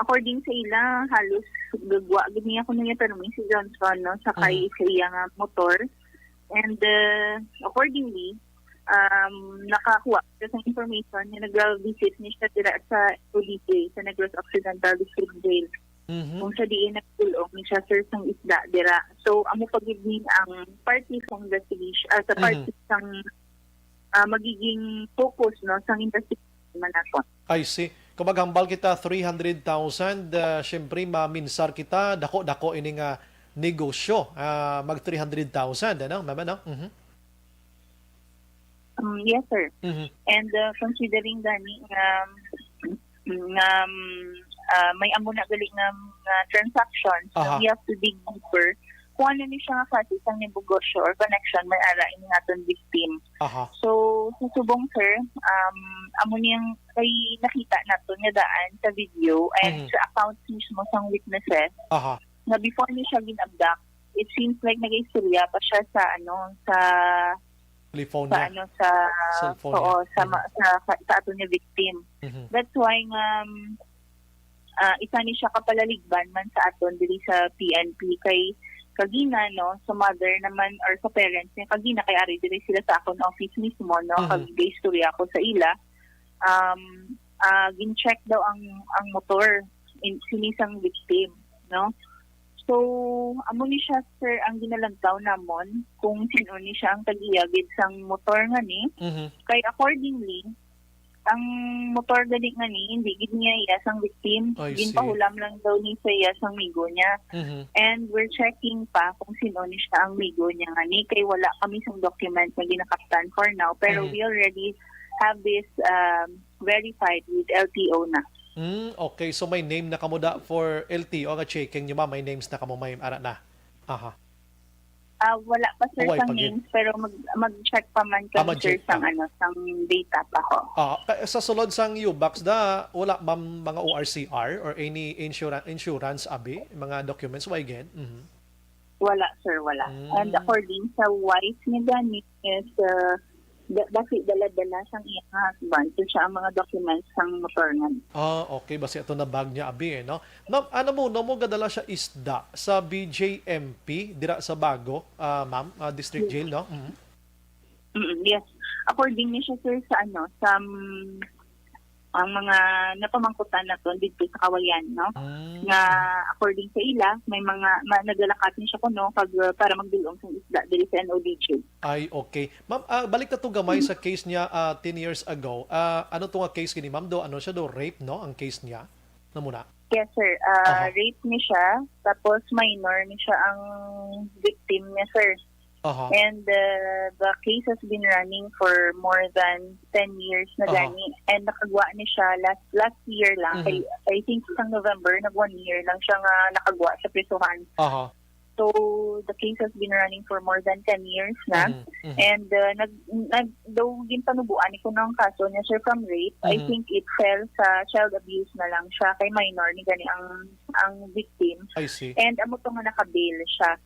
according sa ila, halos gagwa gid niya kuno niya tanong si Johnson, no, sa kay sa iyang motor. And accordingly, nakakuha sa information na nag-visit niya siya dira sa ODJ, sa Negros Occidental District Jail. Kung siya diin nagtulong ni siya, sir, sang isda dira. So, amo pagibnin ang party sang investigation, sa party sang magiging focus, no, sang investigation man nato. I see. Kung maghambal kita 300,000, syempre maminsar kita, dako-dako ini nga negosyo. Mag 300,000, ano, mama, no? Yes, sir. And considering gani may amo na gali nga transactions, so we have to dig deeper kung ano ni siya nga kasi isang negosyo or connection may ara ini naton victim. So, susubong, sir, amo niyang kay nakita naton nga daan sa video and sa accounts mismo sang witnesses na before ni siya gin-abduct, it seems like nag-istorya pa siya sa Telephone sa niya. ano sa Cellphone oo, niya. sa ato niya victim. Mhm. That's why nga isa ni siya kapalaligban man sa aton diri sa PNP kay kagina no sa mother naman or sa parents niya kagina kay ari diri sila sa akon office mismo no Mhm. kag istorya ako sa ila gin-check daw ang motor in sinisang victim no. So, amo ni siya, sir, ang ginalantaw namon kung sino ni siya ang tag-iyagid sang motor nga ni. Mhm. Kay accordingly, ang motor gani nga ni, hindi gid niya iya sang victim. I see. Ginpahulam lang daw ni sa iya sang migo niya. Mhm. And we're checking pa kung sino ni siya ang migo niya nga ni. Kay wala kami sang document na ginakaptan for now. Pero Mhm. we already have this verified with LTO na. Okay, so may name na kamo da for LTO nga checking nyo ma'am, may names na kamo may ara na. Aha. Wala pa sir Away, sang pag- names pero mag-check pa man kami sir mag-check sang pa. sang data pa ko. Sa sulod sang UBAX da wala ma'am mga ORCR or any insurance abi, mga documents why again? Mhm. Wala sir, wala. And according sa wife ni Danny is bakit dala-dala sang iyang husband so siya ang mga documents sang motor nga. Okay, basi ito na bag niya abi no. Ma'am, ano mo gadala siya isda sa BJMP dira sa Bago, ma'am, district jail no? Mhm. Yes. According ni siya sir sa sa ang mga napamangkutan na to dito sa Kawayan, no? Nga according sa ila, may mga naglalakatin siya kuno pag para magdulong sa isda dili sa NODG. Ay, okay. Ma'am, balik na to gamay sa case niya 10 years ago. Ano to nga case kini ma'am do? Ano siya do? Rape, no? Ang case niya. Na muna. Yes sir, rape ni siya, tapos minor ni siya ang victim niya sir. Aha. And the case has been running for more than 10 years na gani. And nakagwa ni siya last year lang. I think sa November, nag 1 year lang siya nga nakagwa sa prisuhan. Aha. So, the case has been running for more than 10 years na. And daw ginpanubuan ko ng kaso niya sir from rape. I think it fell sa child abuse na lang siya. Kay minor ni gani ang victim. I see. And amo to nga nakabail siya.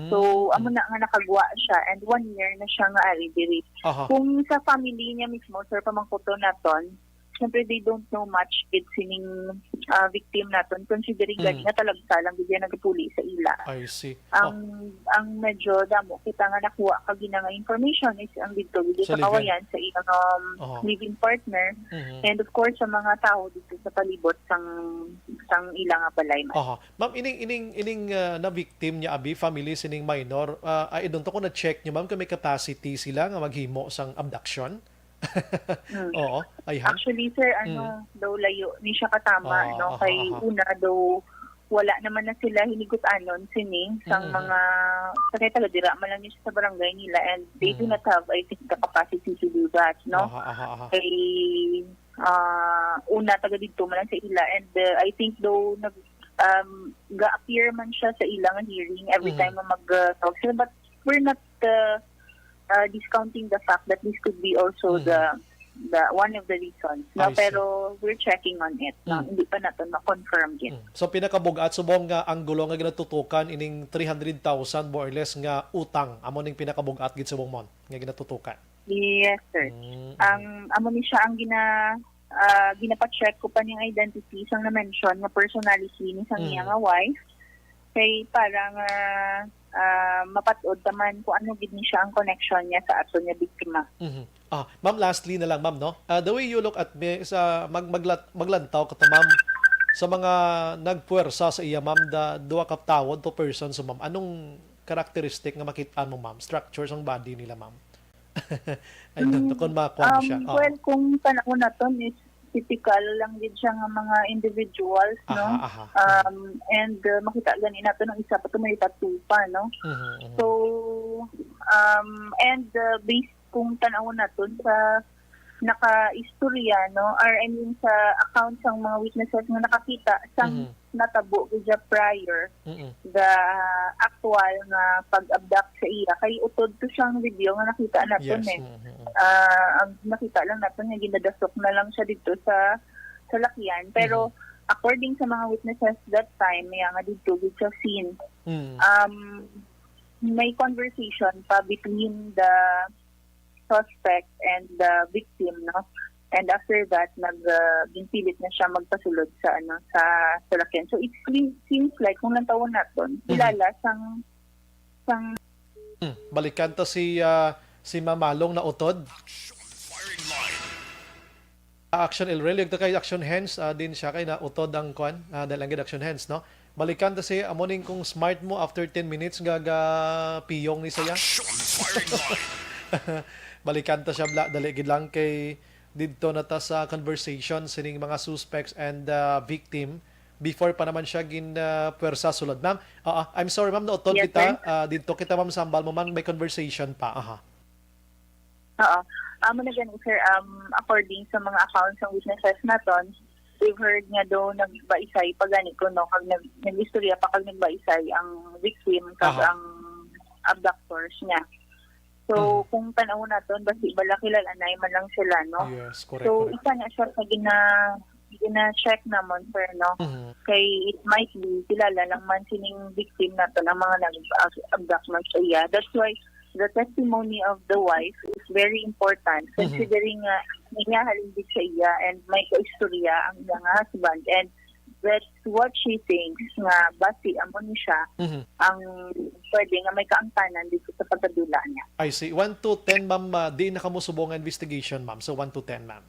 So, amo na nga nakagwa siya and 1 year na siya nga ari diri. Aha. Kung sa family niya mismo, sir, pamangkuto naton, siyempre they don't know much with sining victim naton considering gani nga talagsa lang bigyan nagpuli sa ila. I see. Ang medyo damo kita nga nakuha kag nga information is ang dito Sa sa Kawayan sa ilang living partner and of course sa mga tao dito sa palibot sang ilang nga balay man. Aha. Ma'am, ining na victim niya abi family sining minor. Ay doon to ko na check niyo ma'am kung may capacity sila nga maghimo sang abduction. Oo, ayhan. Actually, sir, daw layo ni siya katama, no? Kay una daw, wala naman na sila hinigot-anon sining sang mga, kasi taga-dira man lang niya sa barangay nila and they do not have, I think, the capacity to do that, no? Kay una taga-dito man lang sa ila and I think daw ga-appear man siya sa ilang hearing every time na mag-talk sila, but we're not discounting the fact that this could be also the one of the reasons. No? Pero we're checking on it. No? Hindi pa natin ma-confirm yet. So pinakabugat subong nga ang gulo nga ginatutukan ining 300,000 more or less nga utang amo ning pinakabugat gid subong mon nga ginatutukan. Yes, sir. Ang amo ni siya ang ginapacheck ko pa niyang identity sang na-mention nga personality ni sang iya nga wife. Kay parang mapatod naman kung ano gid ni siya ang connection niya sa ato niya biktima. Ma'am, lastly na lang ma'am no. The way you look at me sa maglantaw ka ma'am sa mga nagpuwersa sa iya ma'am duwa ka tawod to person so ma'am anong characteristic nga makita mo ma'am structure sang body nila ma'am. Ayun kung makuha siya. Well, kung panahon na to is typical lang din siya ng mga individuals, no? And makita gani nato ng isa pa may tattoo pa, no? So, and based kung tanawon naton sa naka-istorya, no? Or I mean sa accounts ng mga witnesses na nakakita sang natabo gudya prior the actual nga pag-abduct sa iya kay utod to siyang video nga nakita naton ang nakita lang naton nga ginadasok na lang siya dito sa lakyan pero according sa mga witnesses that time nga dito gud sa scene may conversation pa between the suspect and the victim, no? And after that, ginpilit na siya magpasulod sa salakyan. So it seems like kung nantawon naton, kilala sang Balikan to si Mamalong na utod. Firing line. Action Elrel, yung kay action hands, din siya kay na utod ang kwan, dahil ang action hands, no? Balikan to si amoning kung smart mo after 10 minutes piyong ni saya. Action firing line. Balikan to siya dali gid lang kay dito na ta sa conversation sining mga suspects and victim before pa naman siya puwersa sulod. Ma'am, I'm sorry ma'am, nautod Yes, kita dito kita ma'am sambal mo man may conversation pa. Oo. Amo na ganun, sir, according sa mga accounts ng witnesses naton, we've heard nga daw nagbaisay pagani ko, no, kag nag-istorya pa kag nagbaisay ang victim kag ang abductors niya. So, kung panahon naton, basi bala kilalanay man lang sila, no? Yes, correct. So, correct. isa na siya sa gina-check naman, sir, no? Kay it might be kilala lang man sining victim naton ang mga nag-abduct man sa iya. That's why the testimony of the wife is very important considering niya halindit sa iya and may kaistorya ang iyang husband, and that's what she thinks nga basi amon siya ang pwede nga may kaangtanan dito sa pagkadula niya. I see. 1 to 10 ma'am, di na kamo subong ang investigation ma'am. So 1 to 10 ma'am.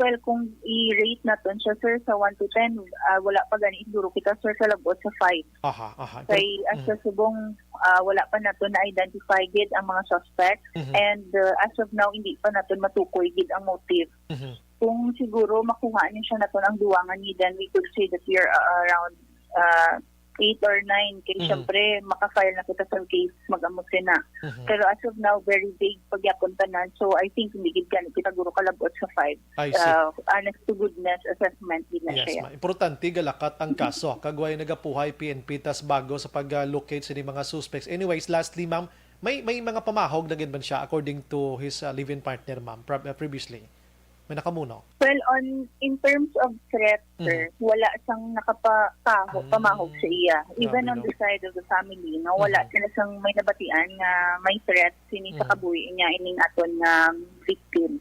Well, kung i-rate natin siya, sir, sa 1 to 10, wala pa gani siguro kita, sir, sa labot sa 5. Aha. Kay as sa subong wala pa natin na-identify gid ang mga suspect, and as of now hindi pa natin matukoy gid ang motive. Kung siguro makuha niya siya natin ang duwangan niya, then we could say that we are around 8 or 9. Kaya syempre makafile na kita sa case, mag-amusin na. Pero as of now, very vague pagyapon tanan. So I think hindi gid gani kita guro kalabot sa 5. I see. Honest to goodness assessment din na Yes, siya. importante galakat ang kaso. Kagway nagapuhay PNP tas bago sa pag-locate sa mga suspects. Anyways, lastly ma'am, may mga pamahog na gid man siya according to his live-in partner ma'am previously. May nakamuno. Well, in terms of threat, sir, wala siyang pamahog sa iya. Even on the side of the family, no, wala sila sang may nabatian na may threat sini sa kabuhi niya ining aton nga victim.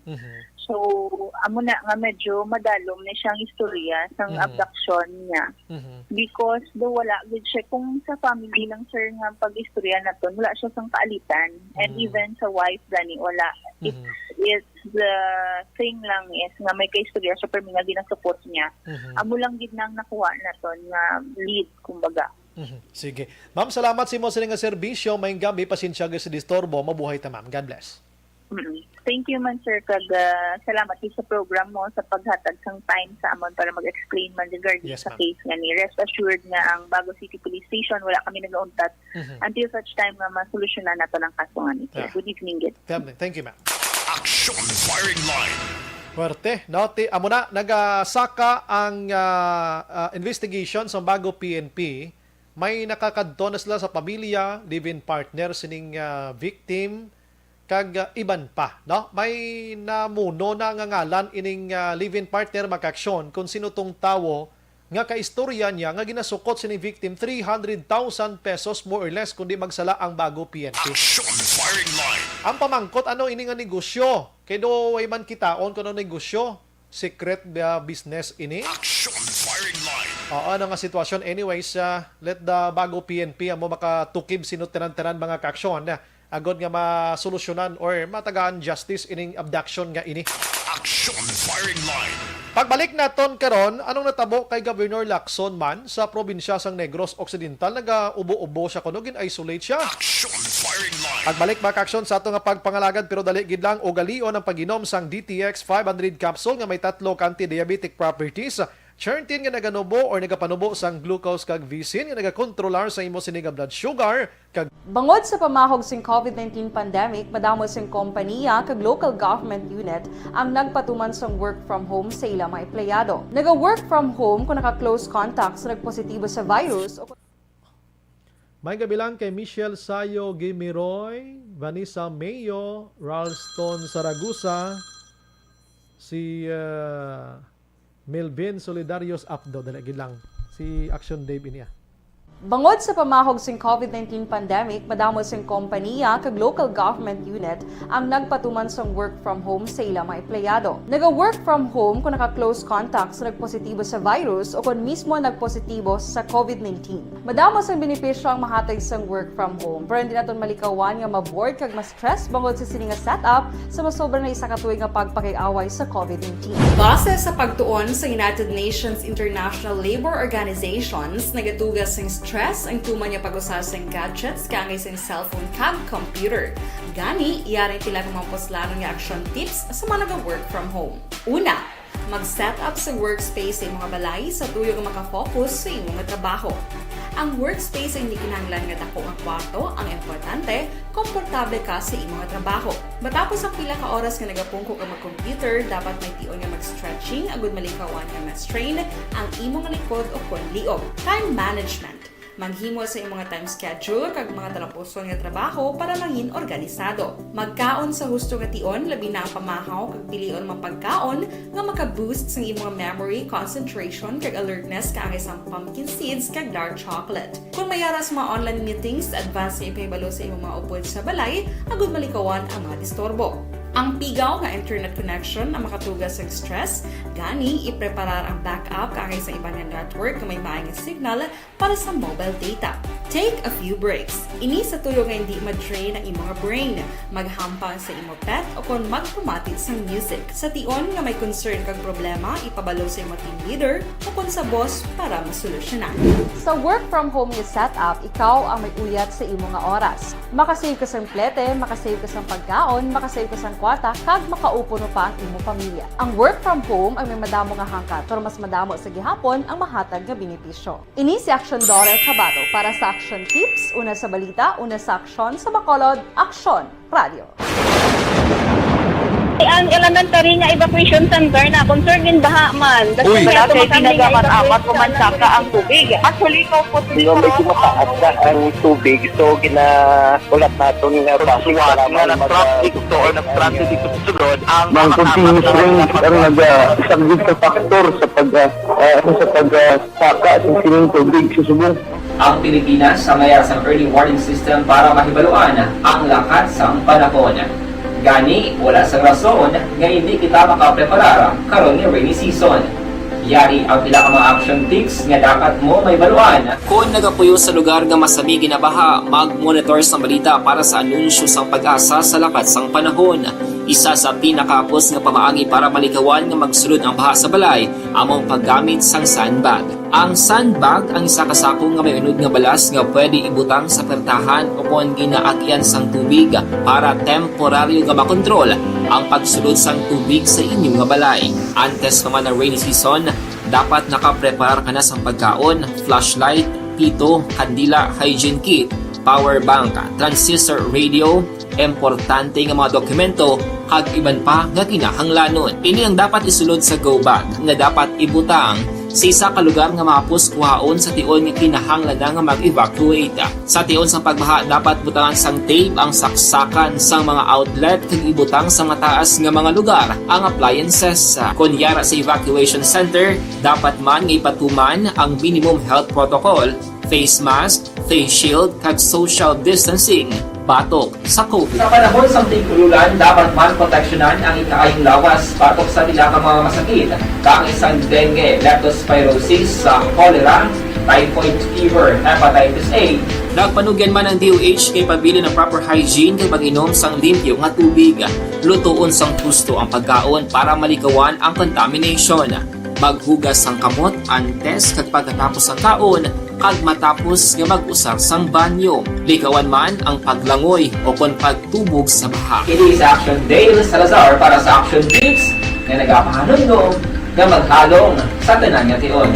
So, amo na nga medyo madalom na siyang istorya sang abduction niya. Because do wala gid siya kung sa family lang, sir, nga pag-istorya naton, wala siya sang kaalitan. And even sa wife gani wala. It's the thing lang is nga may kaistorya siya pero nga ginasupport niya. Amo lang gid nang nakuha naton nga lead kumbaga. Sige. Ma'am, salamat sa imo sa nga serbisyo. Mayong gabi, pasensya sa disturbo. Mabuhay ta ma'am. God bless. Thank you man, sir, kag salamat din sa program mo sa paghatag sang time sa amon para mag-explain man regarding Yes, sa ma'am. case nga ni. Rest assured nga ang Bago City Police Station wala kami nag-untat until such time nga masolusyonan nato ang kaso nga ni. Good evening, gid. Thank you ma'am. Action firing line. Fuerte. Nauti, amo na, nagasaka ang investigation sa bago PNP. May nakakadto na sila sa pamilya, live-in partner, sining victim, kag iban pa. No? May namuno na nga ngalan ining live-in partner makaksyon kung sino tong tawo nga kaistorya niya nga ginasukot sining victim 300,000 pesos more or less kundi magsala ang bago PNP. Action firing line. Ang pamangkot, ano ini nga negosyo? Kaya do way man kitaon kung ano negosyo? Secret business ini? Action firing line. Ano nga sitwasyon? Anyways, let the bago PNP ang mo makatukib sinuteran-teran mga kaaksyon na agad nga masolusyonan or matagaan justice ining abduction nga ini. Action firing line. Pagbalik naton karon, anong natabo kay Governor Lacson man sa probinsya sang Negros Occidental? Naga-ubo-ubo siya kuno, gin-isolate siya. Action firing line. Pagbalik mga kaaksyon sa ato nga pagpangalagad pero dali gid lang o galion ang pag-inom sang DTX 500 capsule nga may 3 anti-diabetic properties. Chertin nga naganubo or nagapanubo sang glucose kag visin nga nagakontrolar sa imo sining blood sugar kag Bangod sa pamahog sing COVID-19 pandemic, madamo sing kompanya kag local government unit ang nagpatuman sang work from home sa ilang mga empleyado. Naga-work from home kung naka-close contacts na nagpositibo sa virus o may gabilang kay Michelle Sayo Gimiroy, Vanessa Mayo, Ralston Saragusa, si Melvin Solidarios Apdo, dalagid lang si Action Dave inia. Bangod sa pamahog sing COVID-19 pandemic, madamo sing kompanya kag local government unit ang nagpatuman sang work from home sa ilang mga empleyado. Naga-work from home kung naka-close contact sa nagpositibo sa virus o kung mismo nagpositibo sa COVID-19. Madamo sang benepisyo ang mahatag sang work from home, pero hindi naton malikawan nga ma-bored kag ma-stress bangod sa sini nga setup sa masobra na isa ka tuig nga pagpakiaway sa COVID-19. Base sa pagtuon sa United Nations International Labour Organizations, nagatugas sing stress ang tuman niya pag-usar sa gadgets kangay sa cellphone kag computer. Gani, iyaring tila kumampos lalo nga action tips sa mga nag-work from home. Una, mag-set up sa workspace sa imong balay sa tuyo nga makafocus sa imong trabaho. Ang workspace ay hindi kinahanglan nga dako nga kwarto, ang importante, komportable ka sa imong trabaho. Matapos ang pila ka oras nga nagapungko ka mag-computer, dapat may tion nga mag-stretching agud malikawan nga ma-strain ang imong likod o kon liog. Time management. Maghimo sa imong time schedule kag mga talapuson nga trabaho para maging organisado. Magkaon sa husto nga tion, labi na ang pamahaw kag pilion mang pagkaon nga maka-boost sa imong memory, concentration kag alertness kaangay sang pumpkin seeds kag dark chocolate. Kung mayara sa mga online meetings, advance nga ipahibalo sa imong mga upod sa balay, agud malikawan ang mga disturbo. Ang pigaw nga internet connection ang makatugas sa stress, gani ipreparar ang backup kaangay sa ibang network nga may maayong signal para sa mobile data. Take a few breaks. Ini sa tuyo nga hindi ma-drain ang imong brain, maghampang sa imong pet o kung magpumatid sa music. Sa tion nga may concern kag problema, ipabalo sa imong team leader o kung sa boss para masolusyonan. Sa work from home nga setup, ikaw ang may uyat sa imong nga oras. Makasave ka sa plete, makasave ka sa pagkaon, makasave ka sa kwarta, kag makaupo no pa ang imong pamilya. Ang work from home ay may madamo nga hangkat, pero mas madamo sa gihapon ang mahatag nga benepisyo. Ini si Action Dorel Cabato para sa Action Tips, una sa balita, una sa aksyon sa Bacolod, Aksyon Radio. Ang elementary nga evacuation center na concern din baha man. Uy, kay pinagamat-amat kumansaka ang tubig. Actually, ikaw po medyo mataas na ang tubig. So, ginaulat natin nga Pagsuwat nga ng traffic to or ng traffic dito sa sunod, ang Mang continuous rain ang nag-isang sa factor sa pagsaka sa sining tubig sa subong. Ang Pilipinas sa mayas ang early warning system para mahibaluan ang lakat sa panahon. Gani, wala sa rason nga hindi kita makapreparar karon ni rainy season. Yari ang pila ka mga action tips nga dapat mo may baluan. Kung nagapuyo sa lugar nga masami ginabaha, mag-monitor sa balita para sa anunsyo sang pag-asa sa lakat sang panahon. Isa sa pinakapos nga pamaagi para malikawan nga magsulod ang baha sa balay, among paggamit sang sandbag. Ang sandbag ang isa kasako nga may unod nga balas nga pwede ibutang sa pertahan o kung ginaakyan sang tubig para temporaryo nga makontrol ang pagsulod sang tubig sa inyong nga balay. Antes naman ng rainy season, dapat nakaprepare ka na sang pagkaon, flashlight, pito, kandila, hygiene kit, power bank, transistor radio, importante nga mga dokumento kag iban pa nga kinahanglanon. Ini ang dapat isulod sa go bag nga dapat ibutang sa isa ka lugar nga mapus kuhaon sa tion nga kinahanglan nga mag-evacuate. Sa tion sa pagbaha dapat butangan sang tape ang saksakan sang mga outlet kag ibutang sa mataas nga mga lugar ang appliances. Kunyara sa evacuation center, dapat man nga ipatuman ang minimum health protocol, face mask, face shield kag social distancing batok sa COVID. Sa panahon sa tigululan, dapat man proteksyonan ang ikaayong lawas batok sa tila ka mga masakit, kang isang dengue, leptospirosis, cholera, typhoid fever, hepatitis A. Nagpanugyan man ang DOH kay pabili ng proper hygiene kay pag-inom sang limpyo nga tubig. Lutuon sang gusto ang pagkaon para malikawan ang contamination. Maghugas sang kamot antes kag pagkatapos ang kaon kag matapos nga mag-usar sang banyo. Likawan man ang paglangoy o kon pagtubog sa baha. Kini sa Action Dale Salazar para sa Action Tips nga nagapahanundong nga maghalong sa tanan nga tion.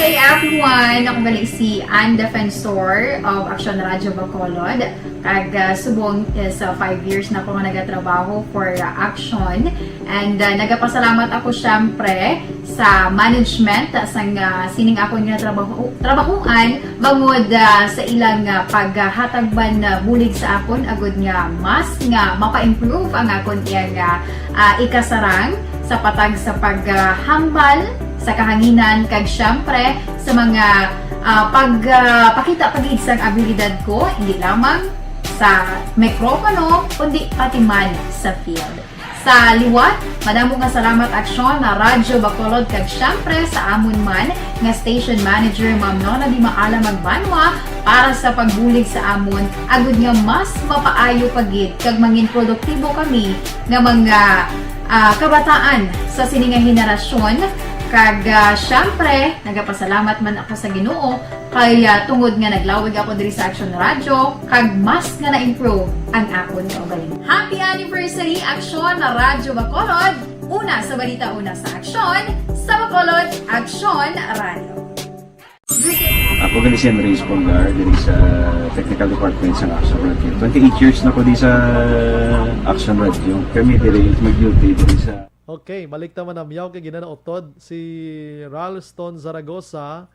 Hey everyone! Ako galing si Ann Defensor of Action Radio Bacolod. Kag subong is 5 years na ako nga nagatrabaho for Action. And nagapasalamat ako syempre sa management sang sining ako nga trabahuan bangod sa ilang paghatagban bulig sa akon agud nga mas nga mapa-improve ang akon iyang ikasarang sa patag sa paghambal sa kahanginan kag syempre sa mga pakita pagid sang abilidad ko hindi lamang sa mikropono kundi pati man sa field. Sa liwat, madamo nga salamat aksyon na Radyo Bacolod kag syempre sa amon man nga station manager Ma'am Nona Di Maala Magbanwa para sa pagbulig sa amon agud nga mas mapaayo pagid kag mangin produktibo kami nga mga kabataan sa sining nga henerasyon. Kag syempre, nagapasalamat man ako sa Ginoo kay tungod nga naglawig ako diri sa Action Radio kag mas nga na-improve ang akon kaugalingon. Happy anniversary Action na Radyo Bacolod! Una sa balita, una sa Action, sa Bacolod Action Radio. Ako gani si Henry Espolgar diri sa Technical Department sa Action Radio. 28 years na ko di sa Action Radio. Kami diri mag-duty diri sa Okay, balik naman na miyaw kay ginanaotod si Ralston Zaragoza,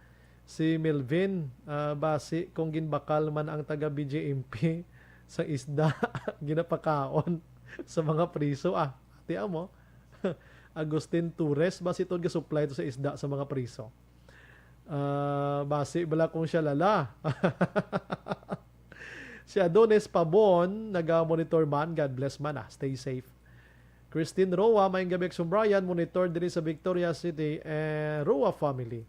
si Melvin Basi kung ginbakal man ang taga BJMP sa isda ginapakaon sa mga priso. Tiyan mo. Agustin Torres basi to ga-supply to sa isda sa mga priso. Basi bala kung siya lala. Si Adonis Pabon, naga-monitor man. God bless man. Stay safe. Christine Roa, may gabi Action Brian, monitor din sa Victoria City and Roa family.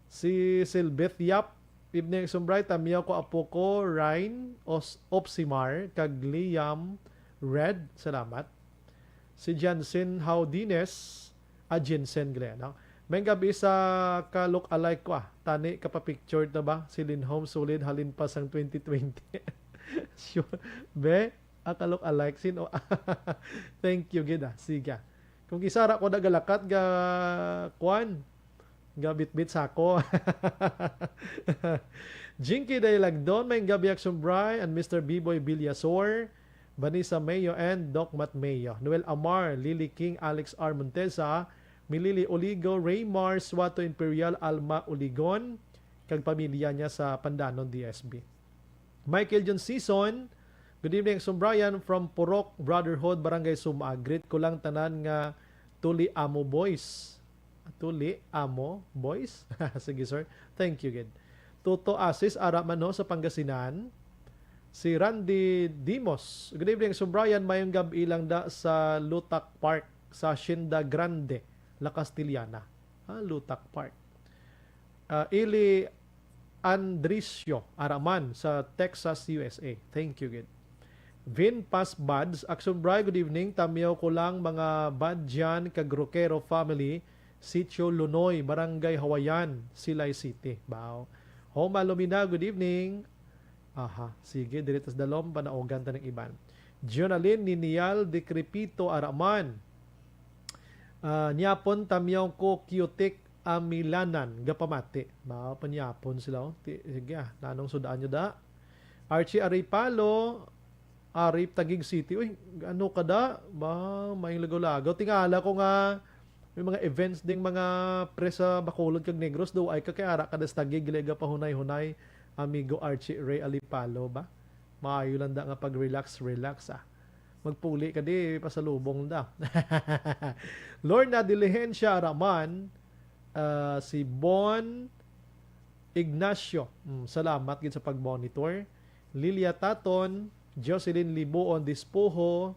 Si Silbeth Yap, evening Action Brian, tamiyaw ko apo ko, Ryan Opsimar, kag Liam Red, salamat. Si Jansen Haudines, Jensen Glenn. May gabi sa ka-look alike ko tani kapapicture na ba? Si Linholm Solid, halin pa sang 2020. Sure. Akalok alike sino. Thank you gid Siga. Kung isara ko nagalakat ga kwan ga bit-bit sako. Jinky Daylagdon, may gabi Action Bry and Mr. B-Boy Villasor, Vanessa Mayo and Doc Matt Mayo, Noel Amar, Lily King, Alex R. Montesa, Milili Oligo, Raymar Swato Imperial, Alma Oligon, kag pamilya niya sa Pandanon DSB. Michael John Season, good evening, Action Brian from Purok Brotherhood, Barangay Suma. Greet ko lang tanan nga Tuli Amo Boys. Tuli Amo Boys? Sige sir. Thank you, good. Toto Asis, Araman sa Pangasinan. Si Randy Dimos. Good evening, Action Brian. Mayong gabi lang da sa Lutak Park sa Hacienda Grande, La Castillana. Lutak Park. Ili Andrisio Araman sa Texas, USA. Thank you, good. Vin Pas Buds, Action Bry, good evening. Tamiyaw ko lang mga Badjan Kagrokero family, Sitio Lunoy, Barangay Hawayan, Silay City. Bao. Homa Lumina, good evening. Sige, diritas dalom, panaogan ta ng iban. Jonalyn Ninial de Crepito Araman. Nyapon tamiyaw ko Kiotik Amilanan, Gapamati. Bao, panyapon sila. Sige, nanong sudaan nyo da. Archie Aripalo, Arip Taguig City. Uy, ano ka da? May lagaw-lagaw. Tingala ko nga may mga events ding mga presa Bacolod kag Negros do ay kakayara kada sa Taguig lega pa hunay-hunay amigo Archie Ray Alipalo ba? Maayo lang da nga pag-relax magpuli ka di pasalubong da. Lorna Diligencia Raman, si Bon Ignacio, salamat gid sa pag-monitor. Lilia Taton, Jocelyn Libuon Dispoho,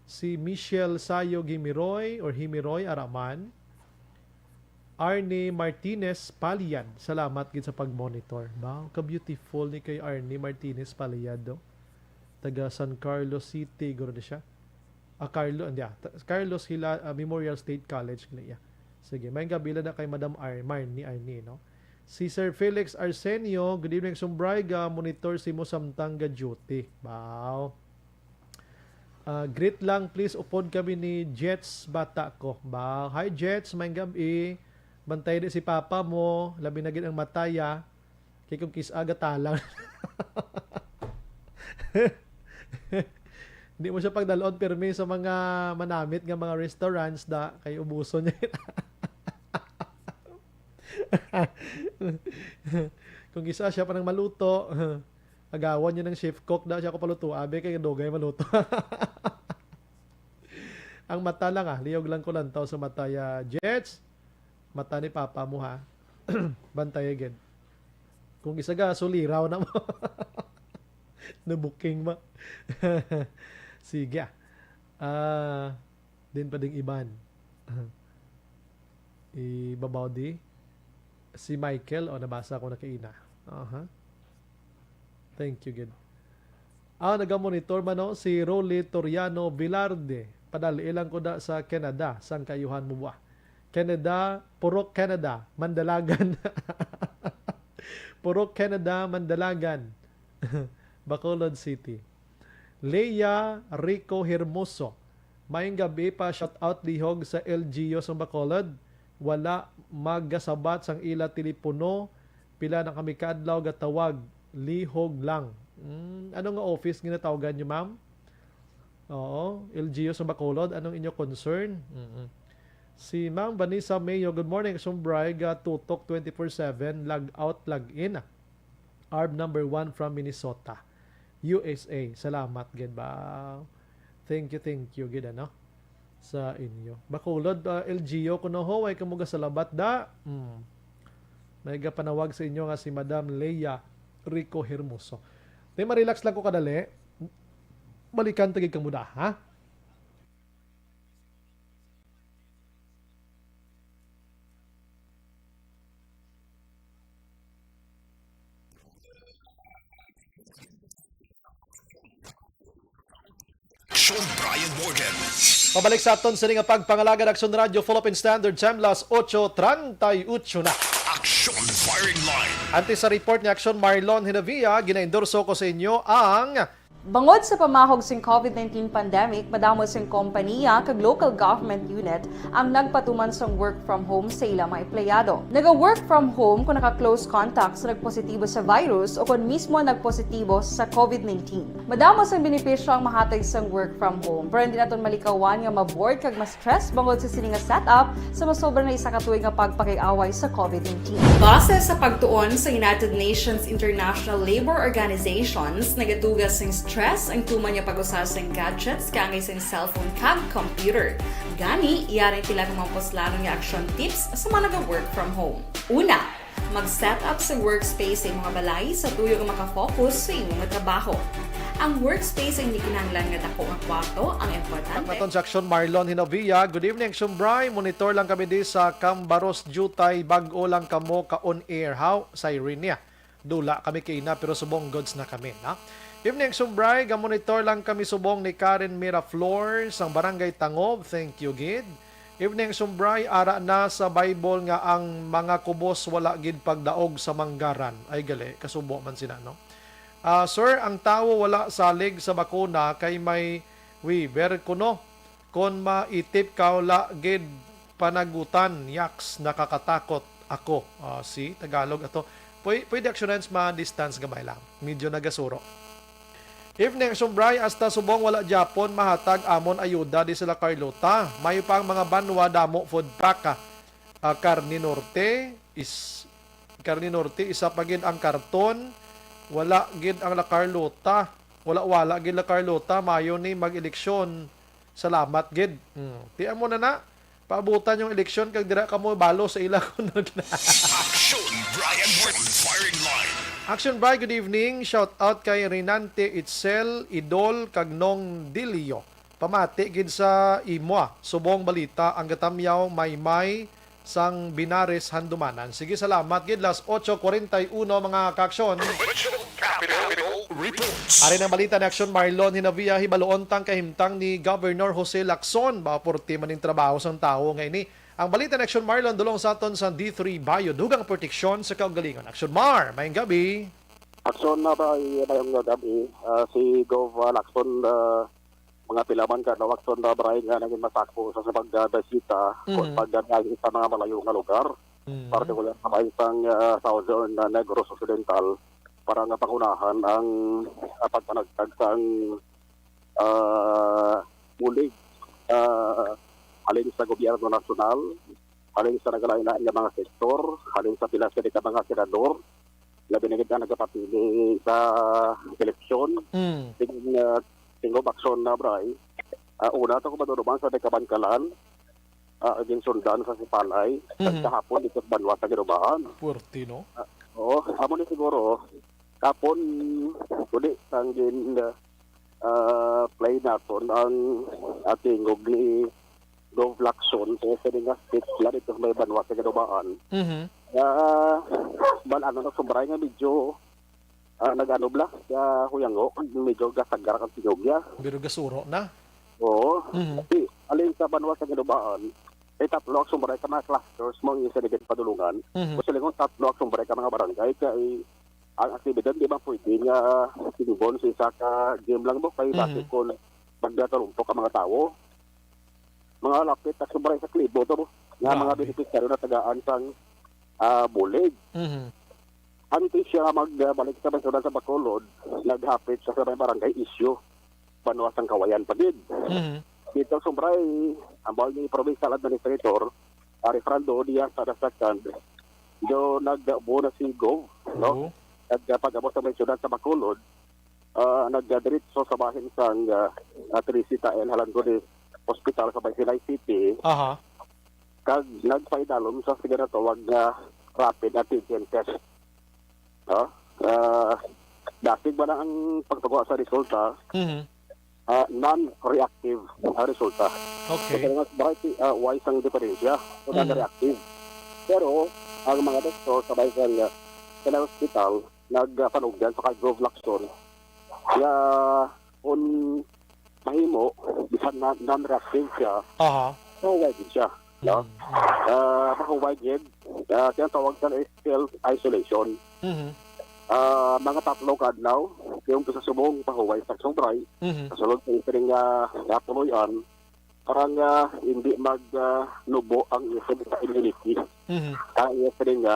si Michelle Sayo Gimiroy or Himiroy Araman, Arnie Martinez Paliad, salamat gid sa pag-monitor. Wow, ka-beautiful ni kay Arnie Martinez Paliad do. Taga San Carlos City, guro na siya. Carlos Memorial State College niya. Sige, may gabila na kay Madam Arnie, no? Si Sir Felix Arsenio, good evening Sumbrayga, monitor si mo samtang duty. Wow. Greet lang please, upod kami ni Jets bata ko. Wow. Hi Jets, may gabi. Bantay din si papa mo, labi na gid ang mataya. Kay kung kiss aga talang. Hindi mo siya pagdalon permi sa mga manamit nga mga restaurants da kay ubuso niya. Kung isa siya pa nang maluto, agawan niya ng chef cook daw siya ko paluto. Abe kay dogay maluto. Ang mata lang liyog lang ko lang tao sa mata ya Jets. Mata ni Papa mo ha. Bantay again. Kung isa ka, suliraw na mo. Na-booking mo. Sige. Din pa ding iban. Ibabaw di. Si Michael, nabasa ko na kaina. Thank you, good. Nagamonitor man no, si Rolly Toriano Vilarde. Padali ilang ko da sa Canada. Sang kayuhan mo ba? Canada, Purok Canada, Mandalagan. Purok Canada, Mandalagan. Bacolod City. Leia Rico Hermoso. Mayong gabi pa, shout out lihog sa LGU sa Bacolod. Wala magasabat sang ila telepono. Pila na kami kaadlaw gatawag. Lihog lang. Ano nga office ginatawagan nyo, ma'am? Oo, LGU sa Bacolod. Anong inyo concern? Si Ma'am Vanessa Mayo, good morning. Sumbray, tutok 24/7, log out, log in. ARB number 1 from Minnesota, USA. Salamat, gid ba? Thank you, gid ano? Sa inyo. Bacolod, LGU, kuno ho, ay kamuga sa labat da. May panawag sa inyo nga si Madam Leia Rico Hermoso. Di ma-relax lang ko kadali. Balikan tagig kang muda, ha? Aksyon Brian Morgan. Pabalik sa aton sa nga pagpangalaga ng Aksyon Radio Philippine Standard Time, las 8:38 na. Aksyon Firing Line. Ante sa report ni Aksyon Marlon Hinavia, gina-endorso ko sa inyo ang Bangod sa pamahog sing COVID-19 pandemic, madamo sing kompanya kag local government unit ang nagpatuman sang work from home sa ilang mga empleyado. Naga-work from home kung naka-close contacts na nagpositibo sa virus o kung mismo nagpositibo sa COVID-19. Madamo sang benepisyo ang mahatag sang work from home, pero hindi naton malikawan nga ma-bored kag ma-stress bangod sa sini nga setup sa masobra na isa ka tuig nga pagpakiaway sa COVID-19. Base sa pagtuon sa United Nations International Labor Organizations, nagatugas sing stress ang tuman niya pag-usar sa gadgets kangay sa cellphone kag computer. Gani, iyarin tila ng mga poslanong nga action tips sa mga nag-work from home. Una, mag-set up sa workspace sa mga balay sa tuyo nga makafocus sa imong trabaho. Ang workspace ay hindi kinahanglan nga dako nga kwarto ang importante. Maton sa Aksyon Marlon Hinavia. Good evening, Aksyon Bry. Monitor lang kami di sa Cambaros Jutay. Bag-o lang kamo ka on air. How? Sa Irenia. Dula kami kina pero subong goods na kami. Na? Evening, Sumbray. Gamonitor lang kami subong ni Karen Miraflor sang Barangay Tangob. Thank you, Gid. Evening, Sumbray. Ara na sa Bible nga ang mga kubos wala gid pagdaog sa manggaran. Ay gali, kasubo man sila, no? Sir, ang tao wala salig sa bakuna kay may ver kuno. Kon maitip ka wala gid panagutan, yaks, nakakatakot ako. Si Tagalog ato. Pwede actionance ma-distance gamay lang. Medyo nagasuro. Evening, Sumbray, hasta subong wala Japon, mahatag amon ayuda di sila Carlota. May pang mga banwa damo food pack. Carne Norte, isa pa gid ang karton. Wala gid ang La Carlota. Wala gid La Carlota. Mayo ni mag-eleksyon. Salamat gid. Tiyan mo na. Paabutan yung eleksyon kag dira ka mo balo sa ila kunod na. Aksyon Brian Morgan Firing Line. Action Bry, good evening. Shout out kay Renante Itzel, Idol, Kagnong Dilio. Pamati gid sa imwa. Subong balita ang gatamyaw Maymay sang Binares Handumanan. Sige, salamat gid. Las 8:41 mga kaaksyon. Capital Reports. Ari ng balita ni Aksyon Marlon Hinavia, hibaloon tang kahimtang ni Governor Jose Lacson. Baporti maning trabaho sang tao ngayon ni. Ang balita ng Aksyon Marlon dulong sa aton sa D3 Bio, dugang proteksyon sa kaugalingon. Aksyon Mar, mayang gabi. Aksyon na ba mayong gabi? Si Gov. Lacson, mga pilaman ka na Lacson na ba nga naging masakpo sa pagdadasita o pagdadagin sa mga malayo nga lugar. Partikular sa isang Southern Negros Occidental para nga pangunahan ang pagpanagtag sa mulig halin sa gobyerno nasyonal, halin sa nagalainaan ng mga sektor, halin sa pila sa mga senador, labi na kita nagkapatili sa eleksyon. Tinggo Bakson na, Bray. Una ito ko madurumang sa Dekabangkalan, ginsundan sa Sipalay. Kahapon dito sa Banwa sa Ginubaan. Puerti, no? Oo, amo ni siguro kapon kuli sang play naton ang ating ni Gov Lacson sa nga state plan ito may Banwa sa Ginubaan. Ano na sombray nga medyo nag-ano bla sa huyango medyo gasagar ang sinugya. Pero gasuro na. Oo. Kasi alin sa Banwa sa Ginubaan ay tatlo ang sumbray ka mga clusters mga isa na padulungan. Kasi lang tatlo ang sumbray ka mga barangay kaya ang aktibidad di ba pwede nga sinubon sa isa ka game lang mo kaya bakit kung magdatalumpok ang mga tao mga lapit at sumbray sa klibo to nga mga beneficiaryo na tagaan sang bulig. Antes siya magbalik sa Bansudan sa Bacolod, naghapit sa may barangay issue, Banwa sang Kawayan pa din. Dito sumbray, ang bawal ni Provincial Administrator, Arifrando Diaz Second, do nagbuo na si Gov, no? Nagpag-abot sa Bansudan sa Bacolod, nagdiretso sa bahin sang Teresita L. Halandoni Hospital sa Baysilay City. Kag nagpaidalom sa sigaratawag na rapid antigen test. Dasig ba na ang pagtugo sa resulta? Non-reactive resulta. Okay. So, why sang diferensya? So, non-reactive. Pero, ang mga doktor sa Baysilay sa hospital, nagpanugdan sa kay Gov Lacson na kung mahimo, bisan non-reactive siya, mahuway din siya. No? Mahuway din, tinatawag sa self-isolation. Mga tatlo kadlaw, yung sa subong pahuway sa sobray, kasulod sa isang napuloyan, parang hindi magnubo ang isang immunity. Kaya isang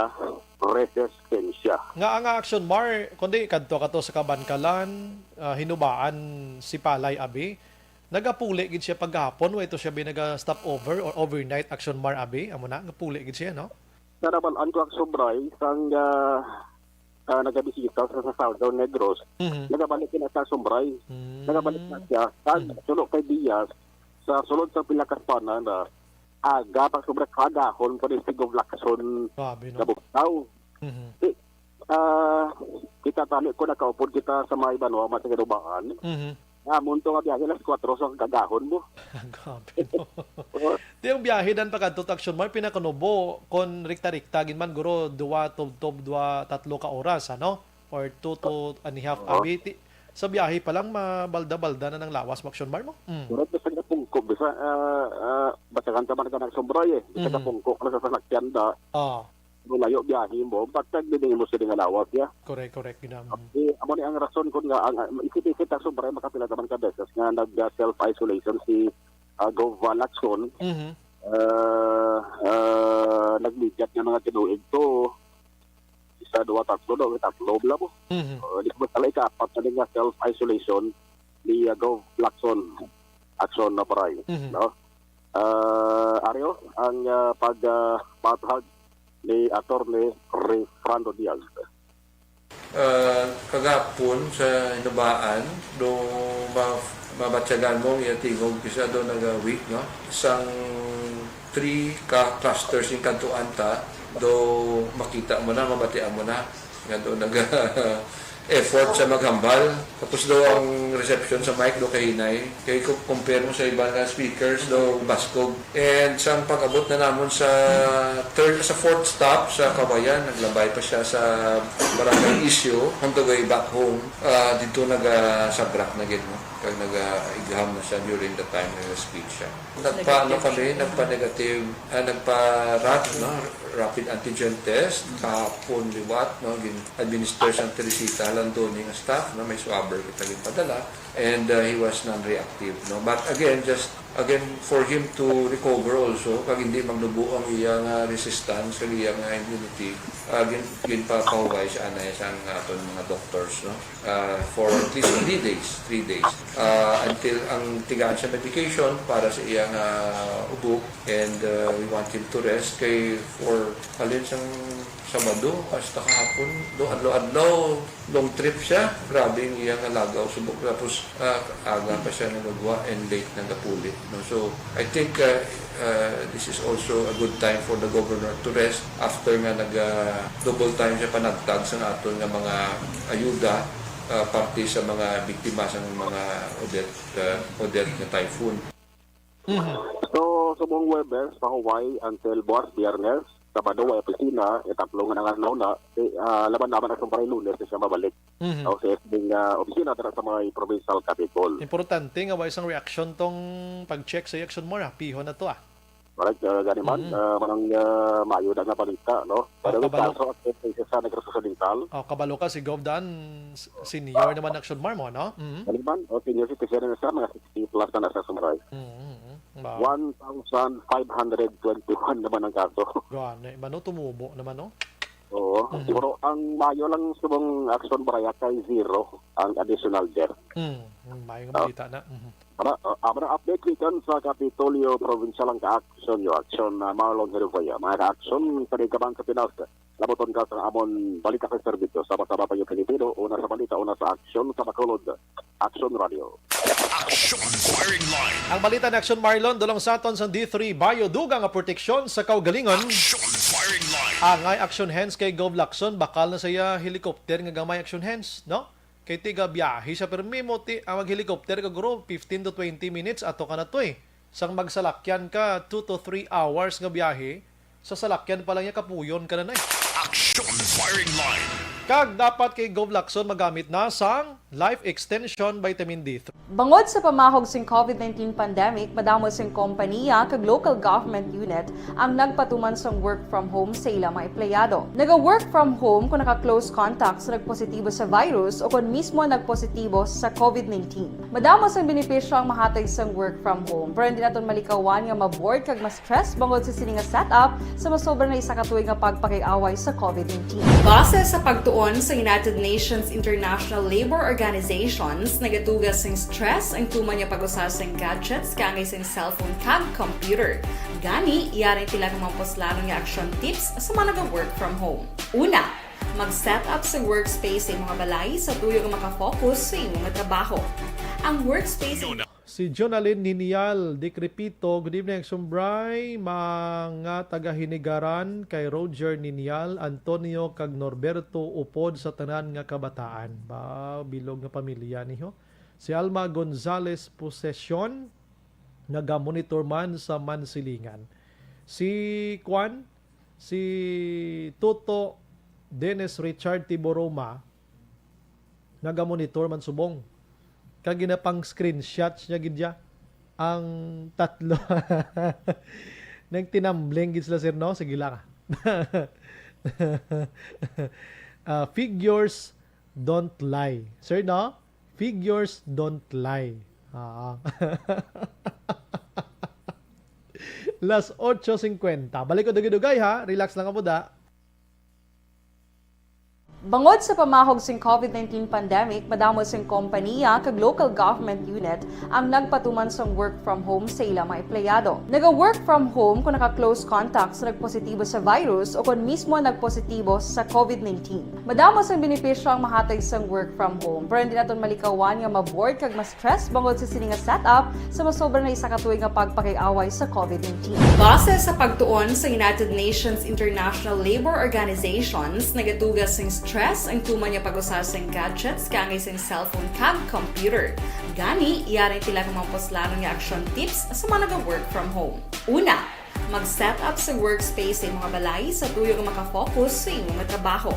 resistensya. Nga action mar, kundi kadto sa Kabankalan, hinubaan si Palay Abi, nagapuli gid siya paghapon, ito siya naga-stop over or overnight action mar Abi, amo na ngapuli gid siya, no? Narabalaan ko ang sobray sang nagabisita sa Southern Negros, nagabalik na sa Sombray. Nagabalik na siya sa sulod kay Diaz sa sulod sa Pilakaspanan na aga pag sobra kagahon pa rin si Gov Lacson na buktaw. Kita tali ko nakaupod kita sa mga Banwa sa Ginubaan. Munto nga biyahe las 4 sa kagahon mo. Grabe, no? Di yung biyahe dan pagkadto action mar pinakanubo kon rikta-rikta ginman guro 2 3 ka oras ano or 2 to and a half abi sa biyahe pa lang mabalda-balda na ng lawas action mar mo. Durot sa pungkok bisa basagan ta man ka ng sombray bisa ka pungkok na sa sanakyan da. Layo biyahe mo patag din mo sa lawas ya. Correct ginam. Amo ni ang rason kun nga ang isip-isip ta sombray makapila man ka beses nga nag self-isolation si Gov Lacson. Nagmidyat nga mga tinuig to isa 2 3 bla mo. Di ko talay ka apat na nga self-isolation ni Gov Lacson action na paray. No? Aryo, ang pagpatahag ni Atty. Refrando Diaz. Kagapon sa Inubaan, do mabatyagan mo iyatingog isa do nag-week, no? Isang 3 ka clusters in kanto anta do makita mo na, mabatian mo na nga do effort sa maghambal. Tapos daw ang reception sa mic do kahinay. Kaya kung compare mo sa ibang speakers do baskog. And sa pag-abot na namon sa 4th stop sa Kawayan, naglabay pa siya sa barangay issue on the way back home. Dito nagasabrak na gid mo. Kag nag-igham na siya during the time na speech siya. Nagpa-negative, nagpa-RAT, no? Rapid antigen test, kahapon liwat, no? Administer sa Teresita Halandoni ng staff, no? May swabber kita padala, and he was non-reactive, no? But again, for him to recover also, kag hindi magnubo ang iyang resistance, kag iyang immunity, ginpapahuway siya anay sa aton mga doctors, no? For at least 3 days. Until ang tigaan siya medication para sa iyang ubo, and we want him to rest kay for alin sang Sabado hasta kahapon do adlaw long trip siya, grabe yung iyang alagaw subok, tapos aga pa siya nagagawa and late na napuli. No? So I think this is also a good time for the governor to rest after nga double time siya panagtag sa aton nga mga ayuda parte sa mga biktima sa mga Odette na typhoon. So, subong Webes, sa Hawaii until buwas, Biyernes, Sabado, ay opisina, tatlo nga nangaranaw na, laban naman ang sumparay Lunes na siya mabalik. O sa SBing opisina, tara sa mga provincial capital. Importante nga ba isang reaction tong pag-check sa election mo na? Piho na to Correct, ganiman, manang maayo na nga balita, no? Pero may kaso at sa nagresusulintal. Kabalo ka si Gov Dan, senior naman action mar mo, no? Ganiman, o senior citizen na siya, mga 60 plus na nasa sumaray. 1,521 naman ang kaso. Gane, mano tumubo naman, no? Oo. Siguro, ang mayo lang subong action baraya kay 0 ang additional death. Mayong balita na. Ang update weekend sa Kapitolyo Provincial ang ka-action yung action na Marlon Heruvaya. Mga ka-action sa Kabang sa Pinas. Laboton ka sa amon balita kay serbisyo. Sama-sama pa yung Pilipino. Una sa balita, una sa action sa Bacolod. Action Radio. Action firing line. Ang balita ng Action Marlon, dulong sa aton sa D3 Bayo Dugang nga proteksyon sa kaugalingon. Action firing line. Angay action hands kay Gov Lacson, bakal na saya helicopter nga gamay action hands, no? Kay tiga biyahe sa permimo ti ang mag-helicopter ka guro 15 to 20 minutes ato ka na to Sang magsalakyan ka 2 to 3 hours nga biyahe, sa salakyan pa lang niya kapuyon ka na Action firing line. Kag dapat kay Gov Lacson magamit na sang Life Extension Vitamin D3. Bangod sa pamahog sing COVID-19 pandemic, madamo sing kompanya kag local government unit ang nagpatuman sang work from home sa ilang mga empleyado. Naga-work from home kung naka-close contact sa nagpositibo sa virus o kung mismo nagpositibo sa COVID-19. Madamo sang benepisyo ang mahatag sang work from home, pero hindi naton malikawan nga maboard kag ma-stress bangod sa sini nga setup sa masobra na isa ka tuig nga pagpakiaway sa COVID-19. Base sa pagtuon sa United Nations International Labour Organizations, nagatugas ng stress ang tuman niya pag-usas ng gadgets kangay sa cellphone kag computer. Gani, iyarin tila ng mga poslanong nga action tips sa mga nag-work from home. Una, mag-set up sa workspace sa mga balay sa tuyo nga makafocus sa imong trabaho. Ang workspace Si Jonalyn Ninial, Dikrepito, good evening, Sumbray, mga taga-hinigaran kay Roger Ninial, Antonio kag Norberto upod sa tanan nga kabataan. Bilog nga pamilya niyo. Si Alma Gonzales Possession, naga-monitor man sa Mansilingan. Si Toto Dennis Richard Tiboroma, naga-monitor man subong. Kag ginapang screenshots niya gidya ang tatlo. Nang tinambling gid sila sir, no? Sige lang. Figures don't lie. Sir, no? Figures don't lie. Las 8:50. Balik ko dugay ha. Relax lang ka da. Bangod sa pamahog sing COVID-19 pandemic, madamo sing kompanya kag local government unit ang nagpatuman sang work from home sa ilang mga empleyado. Naga-work from home kung naka-close contact sa nagpositibo sa virus o kung mismo nagpositibo sa COVID-19. Madamo sang benepisyo ang mahatag sang work from home, pero hindi naton malikawan nga maboard kag ma-stress bangod sa sini nga setup sa masobra na isa ka tuig nga pagpakiaway sa COVID-19. Base sa pagtuon sa United Nations International Labour Organizations, nagatugas sing stress ang tuman niya pag-usas ng gadgets kangay sa cellphone kag computer. Gani, iyarin tila ng mga poslanong nga action tips sa mga nag-work from home. Una, mag-set up sa workspace sa mga balay sa tuyo nga makafocus sa imong trabaho.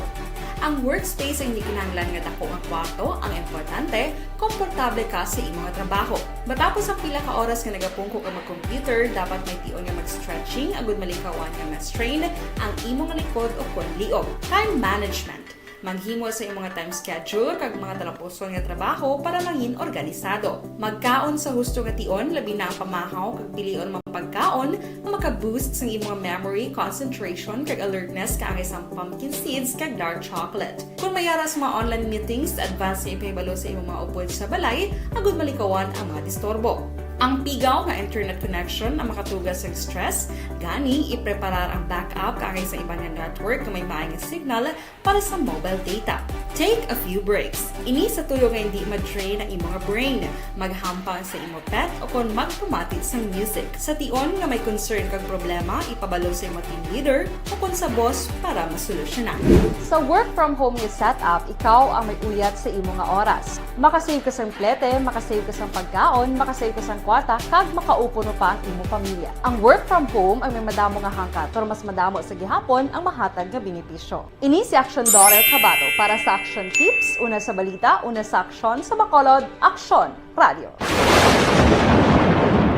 Ang workspace ay hindi kinahanglan nga dako ang kwarto, ang importante, komportable ka sa imong trabaho. Matapos ang pila ka oras nga nagapungko ka mag-computer, dapat may tion nga mag-stretching agud malikawan nga ma-strain ang imong likod o konliog. Time management. Maghimo sa imong time schedule kag mga talapuson nga trabaho para maging organisado. Magkaon sa husto nga tion, labi na ang pamahaw kag pilion mga pagkaon na maka-boost sa imong memory, concentration kag alertness kaangay sa pumpkin seeds kag dark chocolate. Kung mayaras mga online meetings, advance sa ipahibalo sa imong mga upod sa balay, agud malikawan ang mga disturbo. Ang pigaw nga internet connection ang makatugas sa stress, gani ipreparar ang backup kaagay sa ibang nga network na may maayong signal para sa mobile data. Take a few breaks. Ini sa tuyo nga hindi ma-drain ang imong brain, maghampang sa imo pet o kung magpumatit sa music. Sa tion nga may concern kag problema, ipabalo sa imo team leader o kung sa boss para masolusyonan. Sa work from home nga setup, ikaw ang may uyat sa imo nga oras. Makasave ka sa plete, makasave ka sa pagkaon, makasave ka sa kwarta, kag makaupo no pa ang imo pamilya. Ang work from home ay may madamo nga hangkat, pero mas madamo sa gihapon ang mahatag nga benepisyo. Ini si Action Daughter Cabato para sa Action Tips, una sa balita, una sa aksyon sa Bacolod, Action Radio.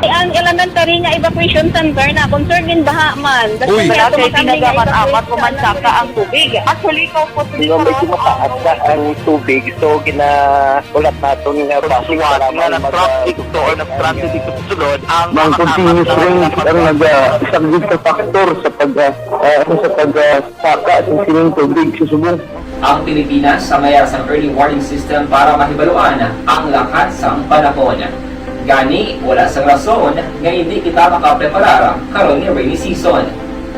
Ang elementary nga evacuation center na concern din baha man. Uy, kasi tinagaman-amat kumansaka ang tubig. Actually, ikaw po medyo mataas na ang tubig. So, ulat natin nga pasuwala nga ng traffic to or nag-traffic dito sa sulod. Ang continuous rain ang isang good factor sa pagsaka ng sining tubig sa subong. Ang Pilipinas sa mayas ang early warning system para mahibaluan ang lakas sang panahon. Gani, wala sang rason nga hindi kita makapreparar karon ni rainy season.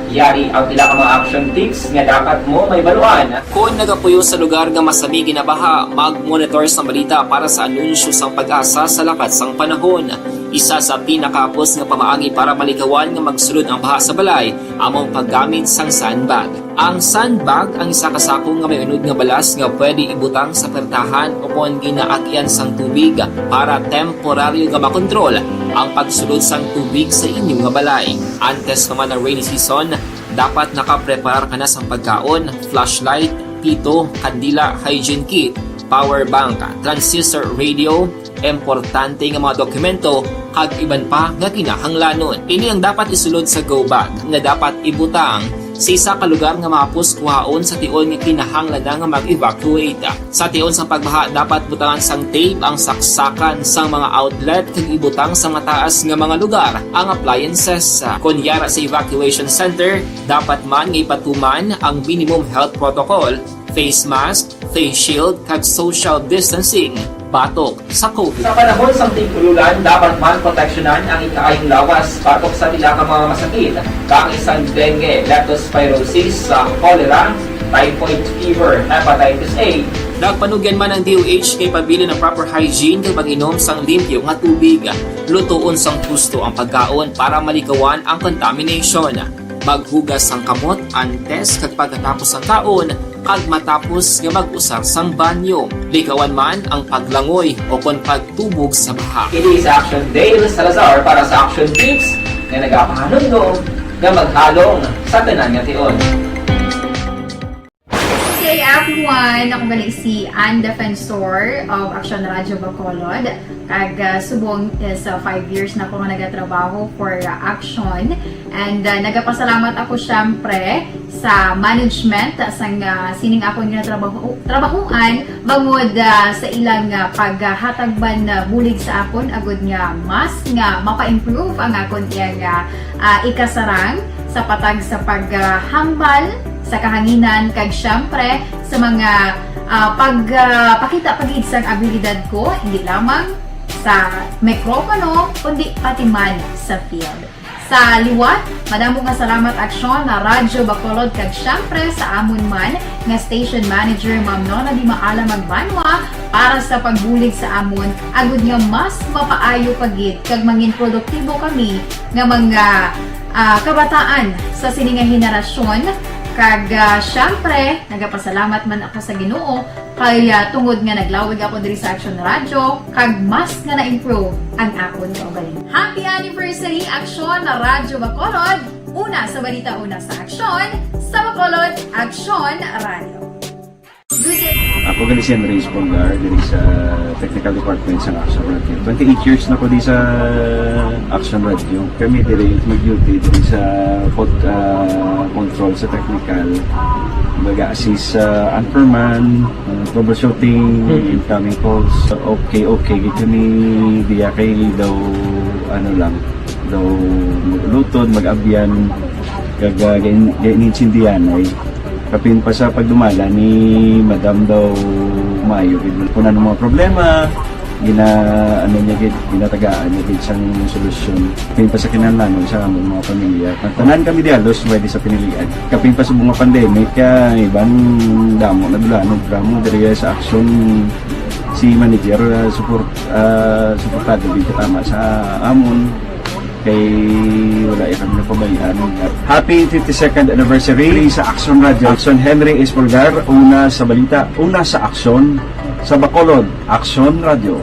Yari ang pila ka mga action tips nga dapat mo may baluan. Kung nagapuyo sa lugar nga masabi ginabaha, mag-monitor sa balita para sa anunsyo sang pag-asa sa lakat sang panahon. Isa sa pinakapos nga pamaagi para maligawan nga magsulod ang baha sa balay, among paggamit sang sandbag. Ang sandbag ang isa ka sako nga may unod nga balas nga pwede ibutang sa pertahan o kung ginaagyan sang tubig para temporaryo nga makontrol ang pagsulod sang tubig sa inyong nga balay. Antes naman ng rainy season, dapat nakapreparar ka na sang pagkaon, flashlight, pito, kandila, hygiene kit, power bank, transistor radio, importante nga mga dokumento, kag iban pa nga kinahanglanon. Ini ang dapat isulod sa go bag nga dapat ibutang sa isa ka lugar nga mapus kuhaon sa tion nga kinahanglan nga mag-evacuate. Sa tion sa pagbaha, dapat butangan sang tape ang saksakan sa mga outlet kag ibutang sa mataas nga mga lugar ang appliances. Kunyara sa evacuation center, dapat man nga ipatuman ang minimum health protocol, face mask, face shield, kag social distancing batok sa COVID. Sa panahon sa tigululan, dapat man proteksyonan ang ikaayong lawas batok sa pila ka mga masakit, kang isang dengue, leptospirosis, cholera, typhoid fever, hepatitis A. Nagpanugyan man ang DOH kay pabili ng proper hygiene kay pag-inom sang limpyo nga tubig. Lutuon sang gusto ang pagkaon para malikawan ang contamination. Maghugas sang kamot antes kag pagkatapos ang kaon, kag matapos nga mag-usar sang banyo. Likawan man ang paglangoy o kon pagtubog sa baha. Kini sa Action Dale Salazar para sa Action Tips nga nagapahanundong nga maghalong sa tanan nga tion. Hey everyone! Ako gali si Ann Defensor of Action Radio Bacolod. Kag subong sa 5 years na ako nga nagatrabaho for Action. And nagapasalamat ako syempre sa management sang sining ako nga trabahuan bangod sa ilang paghatagban na bulig sa akon agud nga mas nga mapa-improve ang akon nga ikasarang sa patag sa paghambal sa kahanginan kag syempre sa mga pagpakita pagid sang abilidad ko hindi lamang sa mikropono kundi pati man sa field. Sa liwat, madamo nga salamat Aksyon na Radyo Bacolod kag syempre sa amon man nga station manager Ma'am Nona Di Maala Magbanwa para sa pagbulig sa amon agud nga mas mapaayo pagid kag mangin produktibo kami nga mga kabataan sa sining nga henerasyon. Kag syempre, nagapasalamat man ako sa Ginoo kay tungod nga naglawig ako diri sa Action Radio kag mas nga na-improve ang akon kaugalingon. Happy anniversary Action na Radyo Bacolod! Una sa balita, una sa aksyon, sa Bacolod, Action Radio. Ako gali si Henry Espolgar diri sa Technical Department sa Action Radio. 28 years na ko di sa Action Radio. Kami diri mag-duty diri sa control sa technical. Mag-assist sa anchorman, troubleshooting, incoming calls. Okay. Kami diya kay daw lutod, mag-abyan, ganinsindihan ay kapin pa sa pagdumala ni Madam daw Mayo. Kung ano mga problema, ano niya gid, ginatagaan niya gid siyang solusyon. Kapin pa sa kinahanglan sa among mga pamilya. Tanan kami dialos pwede sa pinilian. Kapin pa sa mga pandemic ibang damo na dulanog dramo diri sa aksyon si manager suportado dito tama sa amon kay wala irang napabayaan. Happy 52nd anniversary sa Action Radio. Action Henry Espolgar, una sa balita, una sa aksyon sa Bacolod, Action Radio.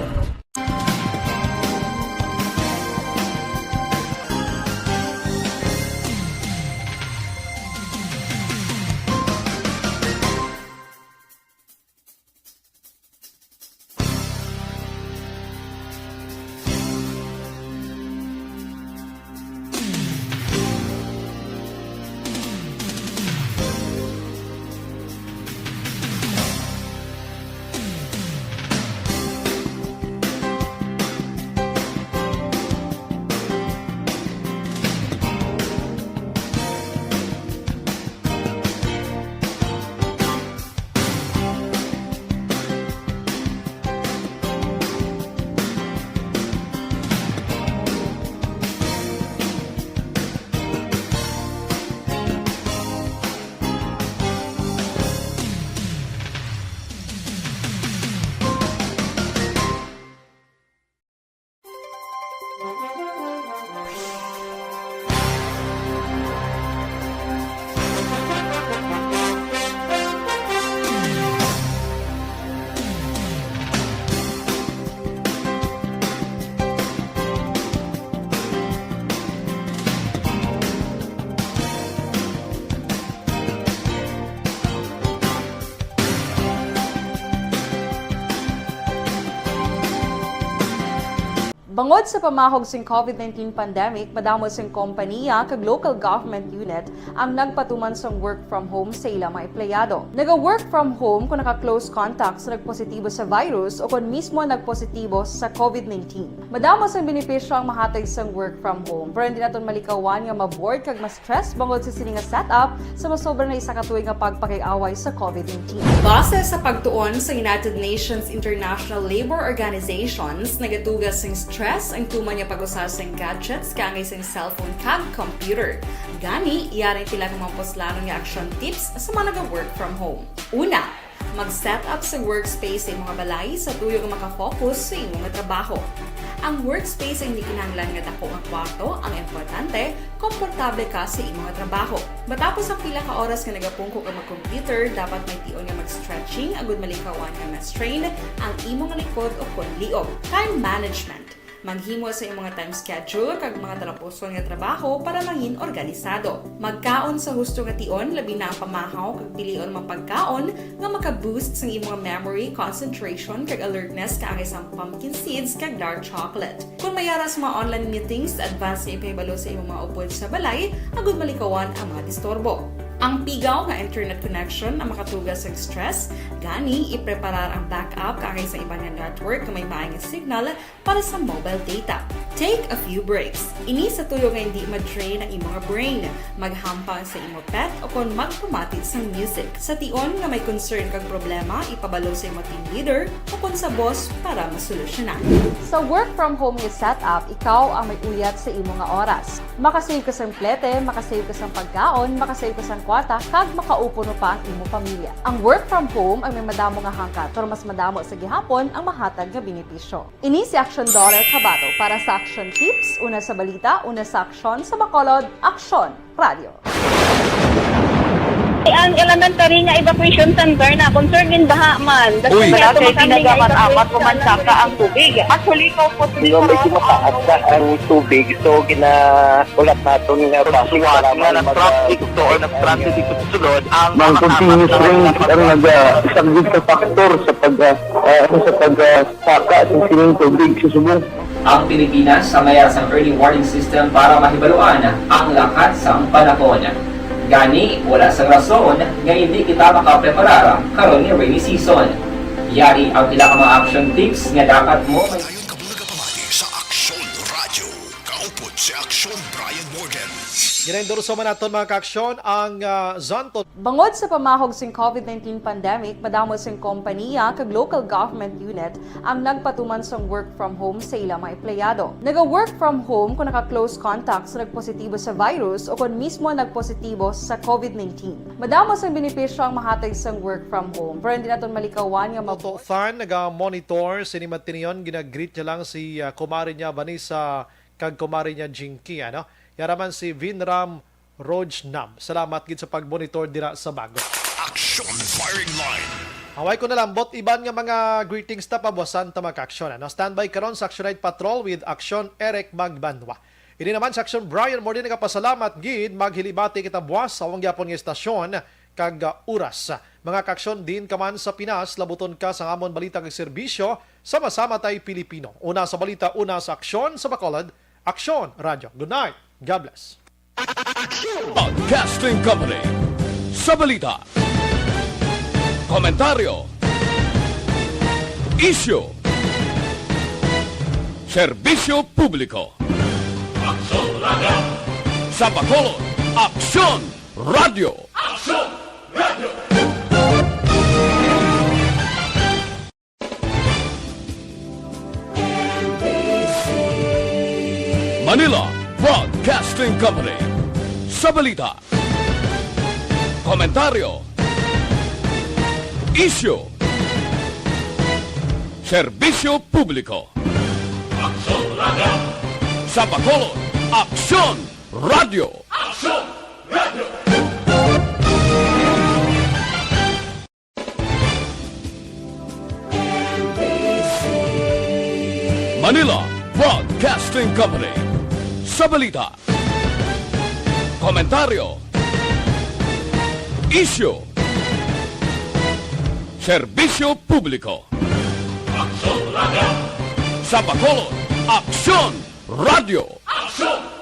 Bangod sa pamahog sing COVID-19 pandemic, madamo sing kompanya kag local government unit ang nagpatuman sang work from home sa ilang mga empleyado. Naga-work from home kung naka-close contact sa nagpositibo sa virus o kung mismo nagpositibo sa COVID-19. Madamo sang benepisyo ang mahatag sang work from home, pero hindi naton malikawan nga ma-bored kag ma-stress bangod sa sini nga setup sa masobra na isa ka tuig nga pagpakiaway sa COVID-19. Base sa pagtuon sa United Nations International Labour Organizations, nagatugas sing stress ang tuman niya pag-usas ng gadgets kangay sa cellphone kag computer. Gani, iyaring pila ng mga poslanong nga action tips sa mga nag-work from home. Una, mag-set up sa workspace sa mga balay sa tuyo nga makafocus sa imong trabaho. Ang workspace ay hindi kinahanglan nga dako ang kwarto, ang importante, komportable ka sa imong trabaho. Matapos ang pila ka oras nga nagapungko ka mag-computer, dapat may tion nga mag-stretching agud malikawan nga ma-strain ang imong likod o konliog. Time management. Maghimo sa imong time schedule kag mga talapuson nga trabaho para mangin organisado. Magkaon sa husto nga tion, labi na ang pamahaw kag pilion mang pagkaon nga maka-boost sa imong memory, concentration kag alertness kaangay sang pumpkin seeds kag dark chocolate. Kung mayaras mga online meetings, advance na ipahibalo sa imong mga upod sa balay, agud malikawan ang mga disturbo. Ang pigaw nga internet connection ang makatugas sa stress, gani ipreparar ang backup kaangay sa ibang network na may maayong signal para sa mobile data. Take a few breaks. Ini sa tuyo nga hindi ma-drain ang imong brain, maghampang sa imong pet o kung magpumatid sa music. Sa tion nga may concern kag problema, ipabalo sa imong team leader o kung sa boss para masolusyonan. Sa work from home nga setup, ikaw ang may uyat sa imong nga oras. Makasave ka sa plete, makasave ka sa pagkaon, makasave ka sa kwarta, kag makaupo no pa ang imong pamilya. Ang work from home ay may madamo nga hangkat, pero mas madamo sa gihapon ang mahatag nga benepisyo. Ini si Action Daughter Cabato para sa Action Tips, una sa balita, una sa aksyon sa Bacolod, Action Radio. Ang elementary nga evacuation center na concern din baha man. Uy, kasi pinagamat-amat kumansaka ang tubig. Actually, po dito medyo mataas na ang tubig. So, ulat natin nga pasiwala nga ng traffic to or ng-transit dito sa sulod. Ang continuous rain ang isang factor sa pagsaka at sining tubig sa subong. Ang Pilipinas sa mayas ang early warning system para mahibaluan ang lakat sang panahon. Gani, wala sang rason nga hindi kita makapreparara karon ni rainy season. Yari ang pila ka mga action tips nga dapat mo may Dayon kabulaga pamati sa Aksyon Radio. Kaupod si Aksyon Brian Morgan. Ginendorso man naton mga kaaksyon ang Zonto. Bangod sa pamahog sing COVID-19 pandemic, madamo sing kompanya kag local government unit ang nagpatuman sang work from home sa ilang mga empleyado. Naga-work from home kung naka-close contact sa nagpositibo sa virus o kung mismo nagpositibo sa COVID-19. Madamo sang benepisyo ang mahatag sang work from home, pero hindi naton malikawan nga Moto Fan naga-monitor sinimatiniyon ginagreet niya lang si kumari niya Vanessa kag kumari niya Jinky ano. Yaraman si Vinram Rojnam. Salamat gid sa pag-monitor dira sa Bago. Action firing line. Haway ko na lang bot iban nga mga greetings ta pabuasan ta mag-aksyon. Ano? Standby karon sa Action Night Patrol with Action Eric Magbanwa. Ini naman sa Action Brian more din nagapasalamat gid maghilibati kita buwas sa awang gyapon nga estasyon kag oras. Mga kaksyon din kaman sa Pinas, labuton ka sa amon balita kag serbisyo, sama-sama tay Pilipino. Una sa balita, una sa aksyon sa Bacolod, Aksyon Radio. Good night. God bless. Broadcasting Company sa balita, komentaryo, issue, serbisyo publiko. Aksyon Radio. Sa Bacolod, Aksyon Radio. Aksyon Radio. Manila Broadcasting Company sa balita, komentaryo, issue, serbisyo publiko. Aksyon Radio. Sa Bacolod, Aksyon Radio. Aksyon Radio. Manila Broadcasting Company sa balita, komentaryo, issue, serbisyo publiko. Aksyon Radio. Sa Bacolod, Aksyon Radio. Aksyon